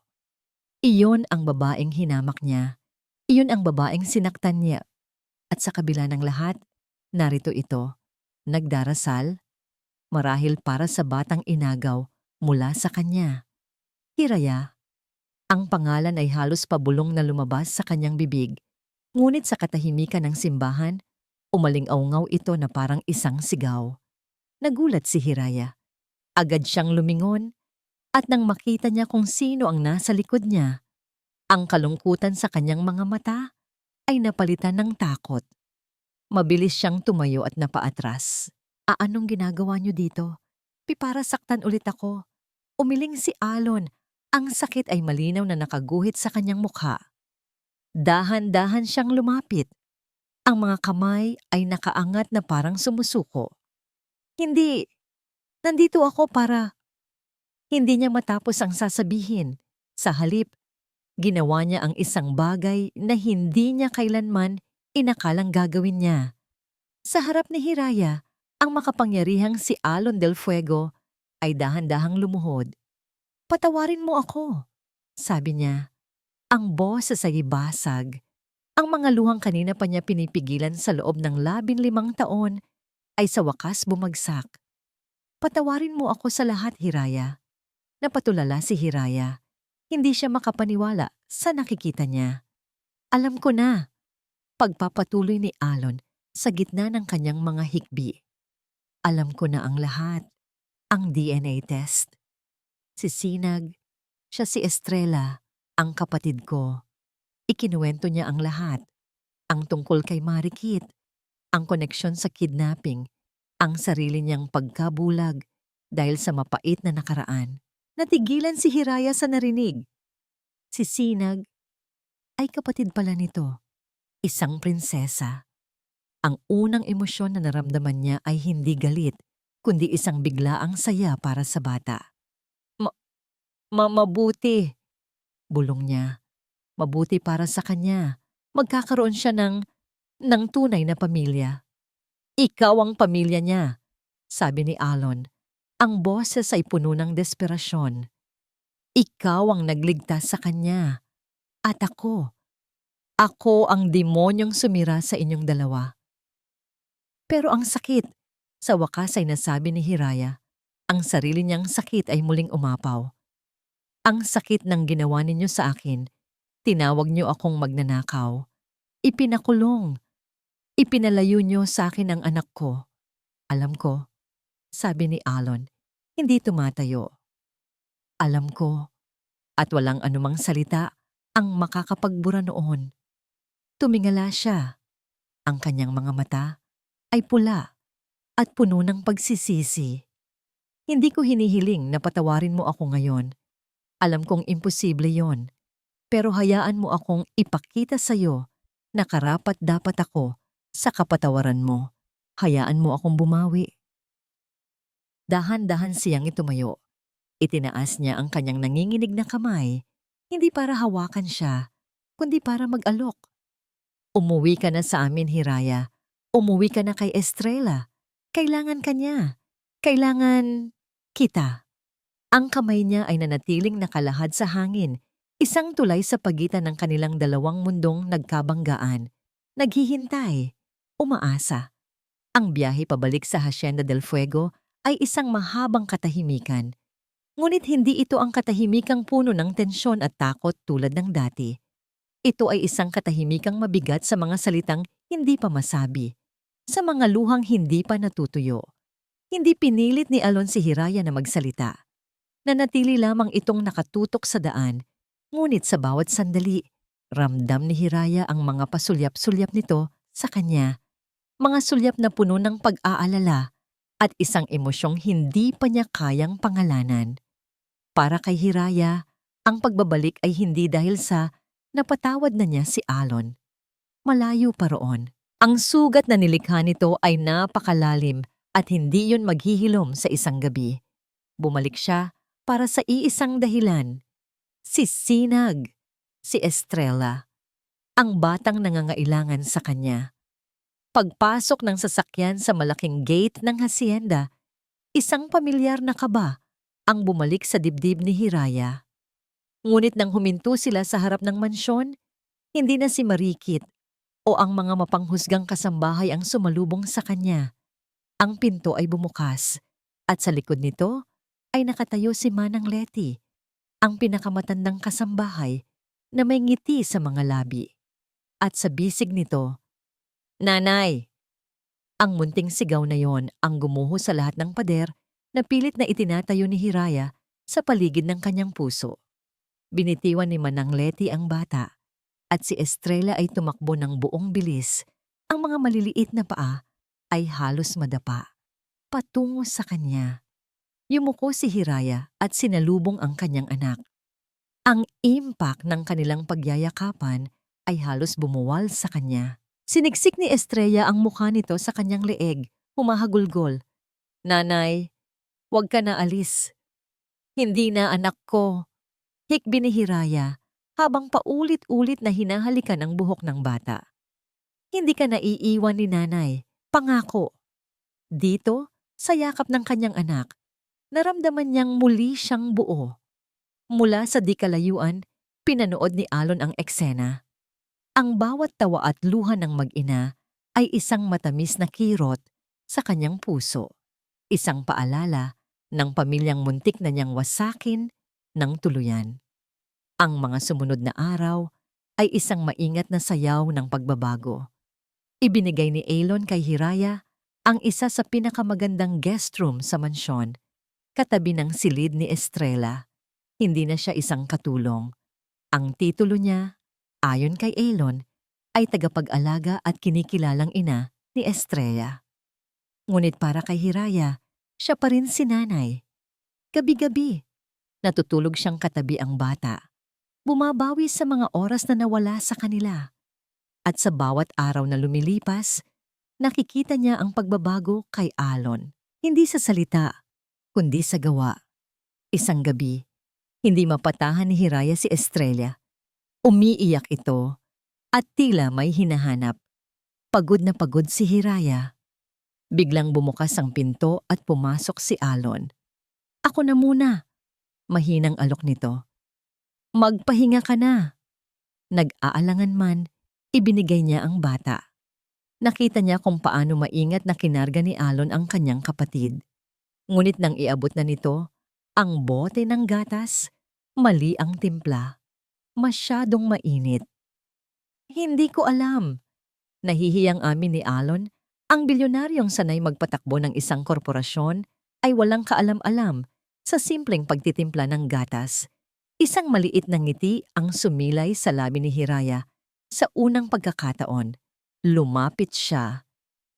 Iyon ang babaeng hinamak niya. Iyon ang babaeng sinaktan niya. At sa kabila ng lahat, narito ito, nagdarasal, marahil para sa batang inagaw mula sa kanya. Hiraya. Ang pangalan ay halos pabulong na lumabas sa kanyang bibig, ngunit sa katahimikan ng simbahan, umaling-aungaw ito na parang isang sigaw. Nagulat si Hiraya. Agad siyang lumingon at nang makita niya kung sino ang nasa likod niya, ang kalungkutan sa kanyang mga mata ay napalitan ng takot. Mabilis siyang tumayo at napaatras. Anong ginagawa niyo dito? Para saktan ulit ako. Umiling si Alon. Ang sakit ay malinaw na nakaguhit sa kanyang mukha. Dahan-dahan siyang lumapit. Ang mga kamay ay nakaangat na parang sumusuko. Hindi, nandito ako para... Hindi niya matapos ang sasabihin. Sa halip, ginawa niya ang isang bagay na hindi niya kailanman inakalang gagawin niya. Sa harap ni Hiraya, ang makapangyarihang si Alon del Fuego ay dahan-dahang lumuhod. "Patawarin mo ako," sabi niya. Ang boses ay basag. Ang mga luhang kanina pa niya pinipigilan sa loob ng 15 taon ay sa wakas bumagsak. "Patawarin mo ako sa lahat, Hiraya." Napatulala si Hiraya. Hindi siya makapaniwala sa nakikita niya. "Alam ko na," pagpapatuloy ni Alon sa gitna ng kanyang mga hikbi. "Alam ko na ang lahat. Ang DNA test. Si Sinag, siya si Estrella, ang kapatid ko. Ikinuwento niya ang lahat. Ang tungkol kay Marikit, ang koneksyon sa kidnapping, ang sarili niyang pagkabulag dahil sa mapait na nakaraan." Natigilan si Hiraya sa narinig. Si Sinag ay kapatid pala nito, isang prinsesa. Ang unang emosyon na naramdaman niya ay hindi galit, kundi isang biglaang saya para sa bata. Mabuti, bulong niya. Mabuti para sa kanya. Magkakaroon siya ng tunay na pamilya. "Ikaw ang pamilya niya," sabi ni Alon. Ang boses ay puno ng desperasyon. "Ikaw ang nagligtas sa kanya. At ako ang demonyong sumira sa inyong dalawa." Pero ang sakit, sa wakas ay nasabi ni Hiraya. Ang sarili niyang sakit ay muling umapaw. "Ang sakit ng ginawa ninyo sa akin. Tinawag niyo akong magnanakaw. Ipinakulong. Ipinalayo niyo sa akin ang anak ko." "Alam ko," sabi ni Alon, hindi tumatayo. "Alam ko." At walang anumang salita ang makakapagbura noon. Tumingala siya. Ang kanyang mga mata ay pula at puno ng pagsisisi. "Hindi ko hinihiling na patawarin mo ako ngayon. Alam kong imposible yon. Pero hayaan mo akong ipakita sa iyo na karapat-dapat ako sa kapatawaran mo. Hayaan mo akong bumawi." Dahan-dahan siyang itumayo. Itinaas niya ang kanyang nanginginig na kamay, hindi para hawakan siya, kundi para mag-alok. "Umuwi ka na sa amin, Hiraya. Umuwi ka na kay Estrella. Kailangan ka niya. Kailangan kita." Ang kamay niya ay nanatiling nakalahad sa hangin, isang tulay sa pagitan ng kanilang dalawang mundong nagkabanggaan. Naghihintay, umaasa. Ang biyahe pabalik sa Hacienda del Fuego ay isang mahabang katahimikan. Ngunit hindi ito ang katahimikang puno ng tensyon at takot tulad ng dati. Ito ay isang katahimikang mabigat sa mga salitang hindi pa masabi, sa mga luhang hindi pa natutuyo. Hindi pinilit ni Alon si Hiraya na magsalita. Nanatili lamang itong nakatutok sa daan, ngunit sa bawat sandali, ramdam ni Hiraya ang mga pasulyap-sulyap nito sa kanya. Mga sulyap na puno ng pag-aalala at isang emosyong hindi pa niya kayang pangalanan. Para kay Hiraya, ang pagbabalik ay hindi dahil sa napatawad na niya si Alon. Malayo pa roon. Ang sugat na nilikha nito ay napakalalim at hindi yun maghihilom sa isang gabi. Bumalik siya para sa iisang dahilan. Si Sinag, si Estrella, ang batang nangangailangan sa kanya. Pagpasok ng sasakyan sa malaking gate ng hacienda, isang pamilyar na kaba ang bumalik sa dibdib ni Hiraya. Ngunit nang huminto sila sa harap ng mansyon, hindi na si Marikit o ang mga mapanghusgang kasambahay ang sumalubong sa kanya. Ang pinto ay bumukas at sa likod nito ay nakatayo si Manang Leti, ang pinakamatandang kasambahay na may ngiti sa mga labi. At sa bisig nito, "Nanay!" Ang munting sigaw na yon ang gumuho sa lahat ng pader na pilit na itinatayo ni Hiraya sa paligid ng kanyang puso. Binitiwan ni Manang Leti ang bata at si Estrella ay tumakbo ng buong bilis. Ang mga maliliit na paa ay halos madapa, patungo sa kanya. Yumuko si Hiraya at sinalubong ang kanyang anak. Ang impact ng kanilang pagyayakapan ay halos bumuwal sa kanya. Siniksik ni Estrella ang mukha nito sa kanyang leeg, humahagulgol. Nanay, huwag ka na alis. Hindi na anak ko. Hikbi ni Hiraya habang paulit-ulit na hinahalikan ang buhok ng bata. Hindi ka naiiwan ni nanay, pangako. Dito, sa yakap ng kanyang anak, naramdaman niyang muli siyang buo. Mula sa di kalayuan, pinanood ni Alon ang eksena. Ang bawat tawa at luha ng mag-ina ay isang matamis na kirot sa kanyang puso. Isang paalala ng pamilyang muntik na niyang wasakin ng tuluyan. Ang mga sumunod na araw ay isang maingat na sayaw ng pagbabago. Ibinigay ni Alon kay Hiraya ang isa sa pinakamagandang guest room sa mansyon, katabi ng silid ni Estrella. Hindi na siya isang katulong. Ang titulo niya, ayon kay Alon, ay tagapag-alaga at kinikilalang ina ni Estrella. Ngunit para kay Hiraya, siya pa rin si nanay. Gabi-gabi, natutulog siyang katabi ang bata. Bumabawi sa mga oras na nawala sa kanila. At sa bawat araw na lumilipas, nakikita niya ang pagbabago kay Alon. Hindi sa salita, kundi sa gawa. Isang gabi, hindi mapatahan ni Hiraya si Estrella. Umiiyak ito at tila may hinahanap. Pagod na pagod si Hiraya. Biglang bumukas ang pinto at pumasok si Alon. Ako na muna. Mahinang alok nito. Magpahinga ka na. Nag-aalangan man, ibinigay niya ang bata. Nakita niya kung paano maingat na kinarga ni Alon ang kanyang kapatid. Ngunit nang iabot na nito, ang bote ng gatas, mali ang timpla. Masyadong mainit. Hindi ko alam. Nahihiyang amin ni Alon, ang bilyonaryong sanay magpatakbo ng isang korporasyon ay walang kaalam-alam sa simpleng pagtitimpla ng gatas. Isang maliit na ngiti ang sumilay sa labi ni Hiraya sa unang pagkakataon. Lumapit siya.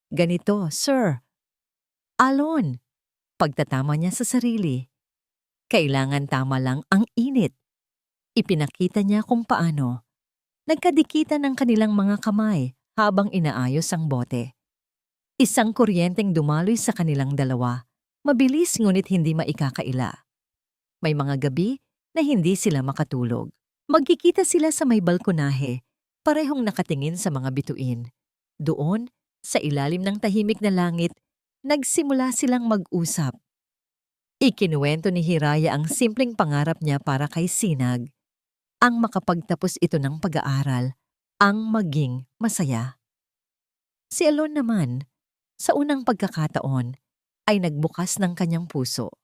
Ganito, sir. Alon. Pagtatama niya sa sarili. Kailangan tama lang ang init. Ipinakita niya kung paano. Nagkadikitan ng kanilang mga kamay habang inaayos ang bote. Isang kuryenteng dumaloy sa kanilang dalawa. Mabilis ngunit hindi maikakaila. May mga gabi na hindi sila makatulog. Magkikita sila sa may balkonahe, parehong nakatingin sa mga bituin. Doon, sa ilalim ng tahimik na langit, nagsimula silang mag-usap. Ikinuwento ni Hiraya ang simpleng pangarap niya para kay Sinag. Ang makapagtapos ito ng pag-aaral, ang maging masaya. Si Alon naman, sa unang pagkakataon, ay nagbukas ng kanyang puso.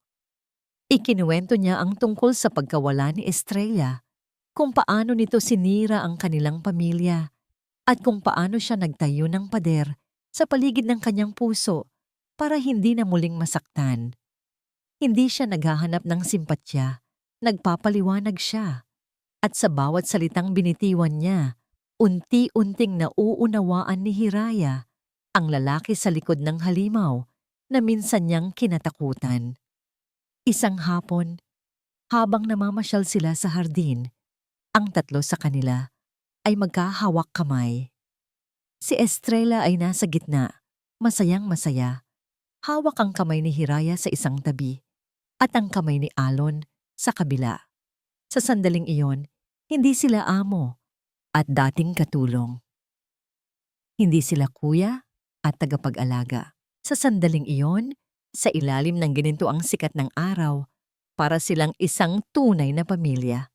Ikinuwento niya ang tungkol sa pagkawala ni Estrella, kung paano nito sinira ang kanilang pamilya, at kung paano siya nagtayo ng pader sa paligid ng kanyang puso para hindi na muling masaktan. Hindi siya naghahanap ng simpatya, nagpapaliwanag siya. At sa bawat salitang binitiwan niya, unti-unting nauunawaan ni Hiraya ang lalaki sa likod ng halimaw na minsan niyang kinatakutan. Isang hapon, habang namamasyal sila sa hardin, ang tatlo sa kanila ay magkahawak kamay. Si Estrella ay nasa gitna, masayang masaya. Hawak ang kamay ni Hiraya sa isang tabi at ang kamay ni Alon sa kabila. Sa sandaling iyon, hindi sila amo at dating katulong. Hindi sila kuya at tagapag-alaga. Sa sandaling iyon, sa ilalim ng ginintuang sikat ng araw, para silang isang tunay na pamilya.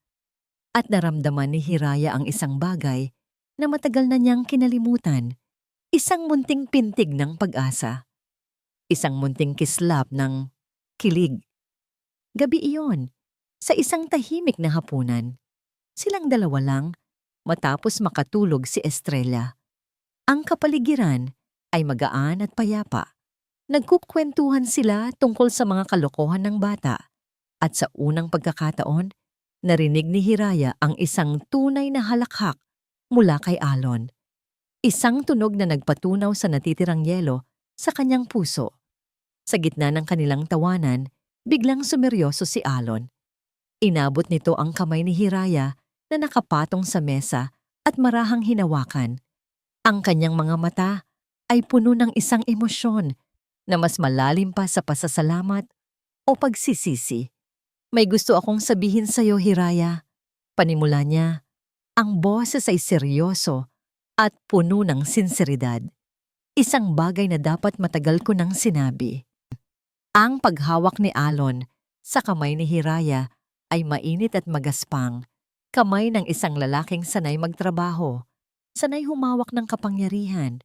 At naramdaman ni Hiraya ang isang bagay na matagal na niyang kinalimutan, isang munting pintig ng pag-asa. Isang munting kislap ng kilig. Gabi iyon, sa isang tahimik na hapunan, silang dalawa lang matapos makatulog si Estrella. Ang kapaligiran ay magaan at payapa. Nagkukwentuhan sila tungkol sa mga kalokohan ng bata at sa unang pagkakataon, narinig ni Hiraya ang isang tunay na halakhak mula kay Alon. Isang tunog na nagpatunaw sa natitirang yelo sa kanyang puso. Sa gitna ng kanilang tawanan, biglang sumeryoso si Alon. Inabot nito ang kamay ni Hiraya na nakapatong sa mesa at marahang hinawakan. Ang kanyang mga mata ay puno ng isang emosyon na mas malalim pa sa pasasalamat o pagsisisi. May gusto akong sabihin sa'yo, Hiraya. Panimula niya, ang boses ay seryoso at puno ng sinseridad. Isang bagay na dapat matagal ko nang sinabi. Ang paghawak ni Alon sa kamay ni Hiraya ay mainit at magaspang, kamay ng isang lalaking sanay magtrabaho, sanay humawak ng kapangyarihan.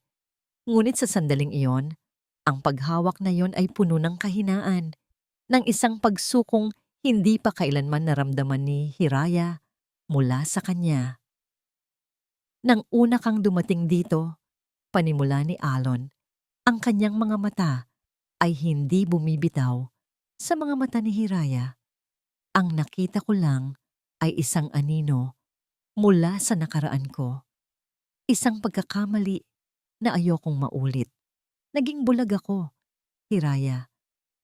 Ngunit sa sandaling iyon, ang paghawak na iyon ay puno ng kahinaan, ng isang pagsukong hindi pa kailanman naramdaman ni Hiraya mula sa kanya. Nang una kang dumating dito, panimula ni Alon, ang kanyang mga mata ay hindi bumibitaw sa mga mata ni Hiraya. Ang nakita ko lang ay isang anino mula sa nakaraan ko. Isang pagkakamali na ayokong maulit. Naging bulag ako, Hiraya.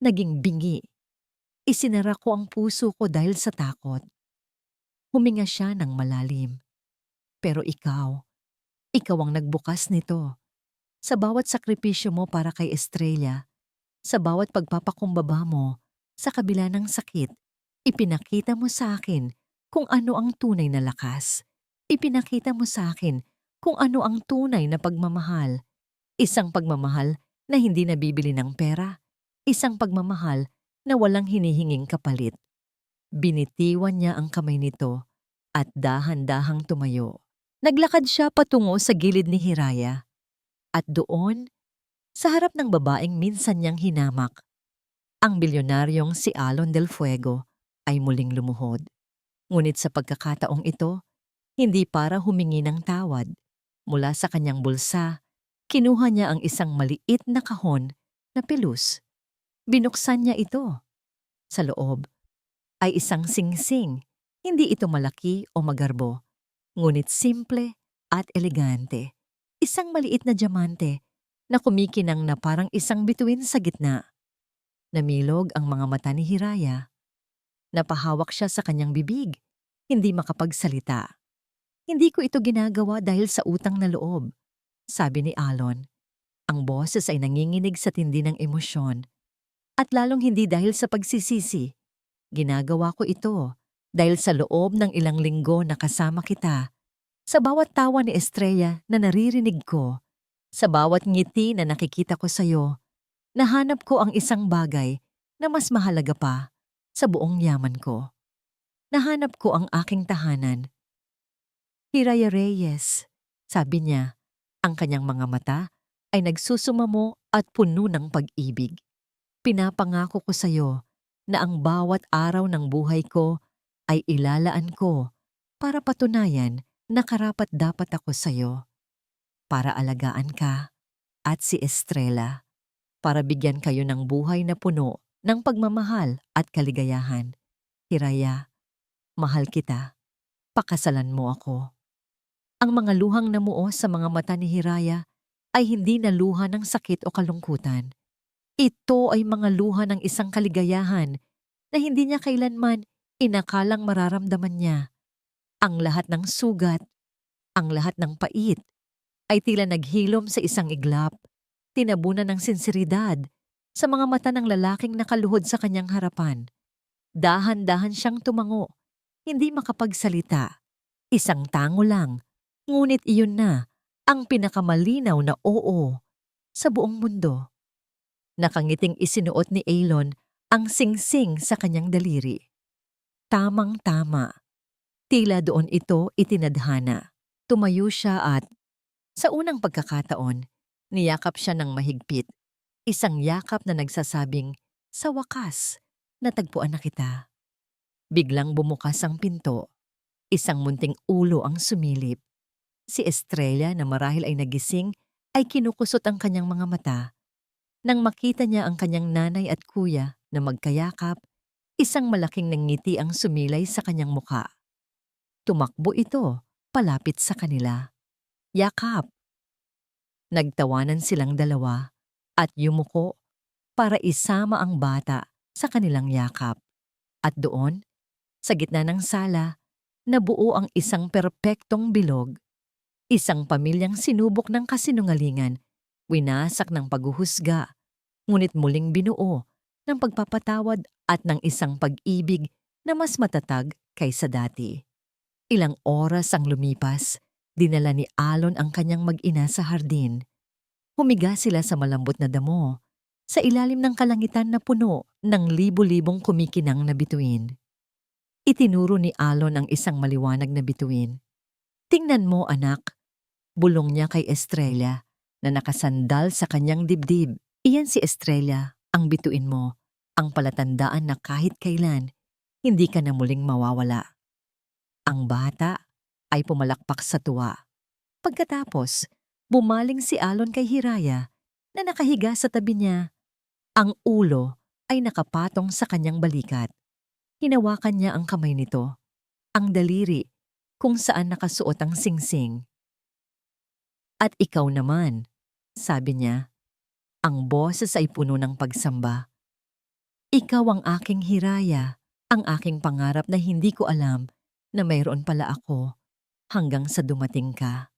Naging bingi. Isinara ko ang puso ko dahil sa takot. Huminga siya ng malalim. Pero ikaw ang nagbukas nito. Sa bawat sakripisyo mo para kay Estrella, sa bawat pagpapakumbaba mo, sa kabila ng sakit, ipinakita mo sa akin kung ano ang tunay na lakas. Ipinakita mo sa akin kung ano ang tunay na pagmamahal. Isang pagmamahal na hindi nabibili ng pera. Isang pagmamahal na walang hinihinging kapalit. Binitiwan niya ang kamay nito at dahan-dahang tumayo. Naglakad siya patungo sa gilid ni Hiraya. At doon, sa harap ng babaeng minsan niyang hinamak, ang bilyonaryong si Alon del Fuego ay muling lumuhod. Ngunit sa pagkakataong ito, hindi para humingi ng tawad. Mula sa kanyang bulsa, kinuha niya ang isang maliit na kahon na pilus. Binuksan niya ito. Sa loob ay isang singsing. Hindi ito malaki o magarbo, ngunit simple at elegante. Isang maliit na diamante na kumikinang na parang isang bituin sa gitna. Namilog ang mga mata ni Hiraya. Napahawak siya sa kanyang bibig, hindi makapagsalita. Hindi ko ito ginagawa dahil sa utang na loob, sabi ni Alon. Ang boses ay nanginginig sa tindi ng emosyon. At lalong hindi dahil sa pagsisisi. Ginagawa ko ito dahil sa loob ng ilang linggo na kasama kita. Sa bawat tawa ni Estrella na naririnig ko, sa bawat ngiti na nakikita ko sa'yo, nahanap ko ang isang bagay na mas mahalaga pa sa buong yaman ko. Nahanap ko ang aking tahanan. Hiraya Reyes, sabi niya, ang kanyang mga mata ay nagsusumamo at puno ng pag-ibig. Pinapangako ko sa'yo na ang bawat araw ng buhay ko ay ilalaan ko para patunayan na karapat-dapat ako sa'yo. Para alagaan ka at si Estrella. Para bigyan kayo ng buhay na puno ng pagmamahal at kaligayahan. Hiraya, mahal kita. Pakasalan mo ako. Ang mga luhang namuo sa mga mata ni Hiraya ay hindi na luha ng sakit o kalungkutan. Ito ay mga luha ng isang kaligayahan na hindi niya kailanman inakalang mararamdaman niya. Ang lahat ng sugat, ang lahat ng pait, ay tila naghilom sa isang iglap, tinabunan ng sinseridad sa mga mata ng lalaking nakaluhod sa kanyang harapan. Dahan-dahan siyang tumango, hindi makapagsalita. Isang tango lang, ngunit iyon na ang pinakamalinaw na oo sa buong mundo. Nakangiting isinuot ni Alon ang singsing sa kanyang daliri. Tamang-tama. Tila doon ito itinadhana. Tumayo siya at, sa unang pagkakataon, niyakap siya ng mahigpit. Isang yakap na nagsasabing, sa wakas, natagpuan na kita. Biglang bumukas ang pinto. Isang munting ulo ang sumilip. Si Estrella na marahil ay nagising ay kinukusot ang kanyang mga mata. Nang makita niya ang kanyang nanay at kuya na magkayakap, isang malaking nangiti ang sumilay sa kanyang muka. Tumakbo ito, palapit sa kanila. Yakap. Nagtawanan silang dalawa at yumuko para isama ang bata sa kanilang yakap. At doon, sa gitna ng sala, nabuo ang isang perpektong bilog. Isang pamilyang sinubok ng kasinungalingan, winasak ng paghuhusga, ngunit muling binuo ng pagpapatawad at ng isang pag-ibig na mas matatag kaysa dati. Ilang oras ang lumipas, dinala ni Alon ang kanyang mag-ina sa hardin. Humiga sila sa malambot na damo, sa ilalim ng kalangitan na puno ng libu-libong kumikinang na bituin. Itinuro ni Alon ang isang maliwanag na bituin. "Tingnan mo, anak," bulong niya kay Estrella na nakasandal sa kanyang dibdib. "Iyan si Estrella, ang bituin mo, ang palatandaan na kahit kailan, hindi ka na muling mawawala." Ang bata ay pumalakpak sa tuwa. Pagkatapos, bumaling si Alon kay Hiraya na nakahiga sa tabi niya. Ang ulo ay nakapatong sa kanyang balikat. Hinawakan niya ang kamay nito, ang daliri kung saan nakasuot ang singsing. "At ikaw naman," sabi niya. Ang boses ay puno ng pagsamba. "Ikaw ang aking Hiraya, ang aking pangarap na hindi ko alam na mayroon pala ako hanggang sa dumating ka.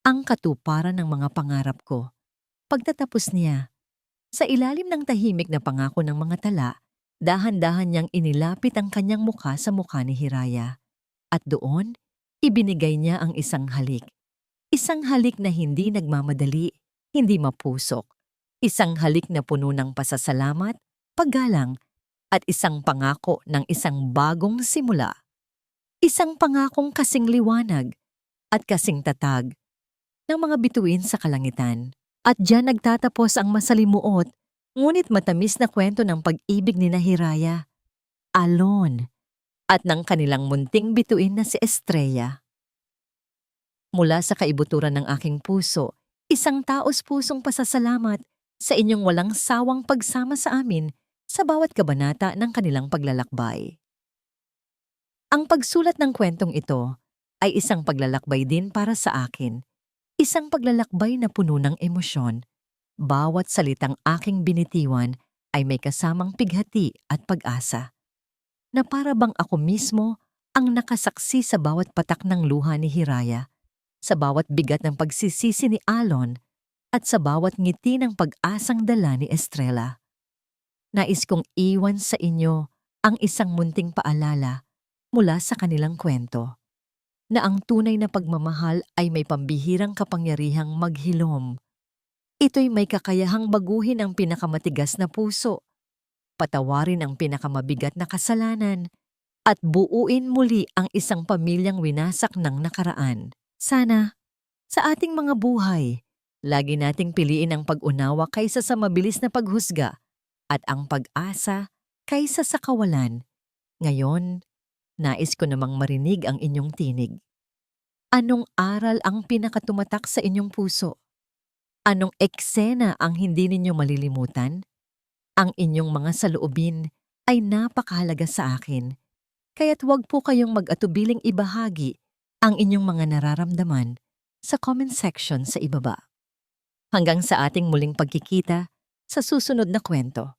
Ang katuparan ng mga pangarap ko." Pagtatapos niya, sa ilalim ng tahimik na pangako ng mga tala, dahan-dahan niyang inilapit ang kanyang mukha sa mukha ni Hiraya. At doon, ibinigay niya ang isang halik. Isang halik na hindi nagmamadali, hindi mapusok. Isang halik na puno ng pasasalamat, paggalang, at isang pangako ng isang bagong simula. Isang pangakong kasing liwanag at kasing tatag ng mga bituin sa kalangitan. At diyan nagtatapos ang masalimuot, ngunit matamis na kwento ng pag-ibig ni Hiraya, Alon, at ng kanilang munting bituin na si Estrella. Mula sa kaibuturan ng aking puso, isang taos-pusong pasasalamat sa inyong walang sawang pagsama sa amin sa bawat kabanata ng kanilang paglalakbay. Ang pagsulat ng kwentong ito ay isang paglalakbay din para sa akin. Isang paglalakbay na puno ng emosyon. Bawat salitang aking binitiwan ay may kasamang pighati at pag-asa. Na para bang ako mismo ang nakasaksi sa bawat patak ng luha ni Hiraya, sa bawat bigat ng pagsisisi ni Alon, at sa bawat ngiti ng pag-asang dala ni Estrella. Nais kong iwan sa inyo ang isang munting paalala mula sa kanilang kwento, na ang tunay na pagmamahal ay may pambihirang kapangyarihang maghilom. Ito'y may kakayahang baguhin ang pinakamatigas na puso, patawarin ang pinakamabigat na kasalanan, at buuin muli ang isang pamilyang winasak ng nakaraan. Sana, sa ating mga buhay, lagi nating piliin ang pag-unawa kaysa sa mabilis na paghusga at ang pag-asa kaysa sa kawalan. Ngayon, nais ko namang marinig ang inyong tinig. Anong aral ang pinakatumatak sa inyong puso? Anong eksena ang hindi ninyo malilimutan? Ang inyong mga saloobin ay napakahalaga sa akin, kaya't huwag po kayong mag-atubiling ibahagi ang inyong mga nararamdaman sa comment section sa ibaba. Hanggang sa ating muling pagkikita sa susunod na kwento.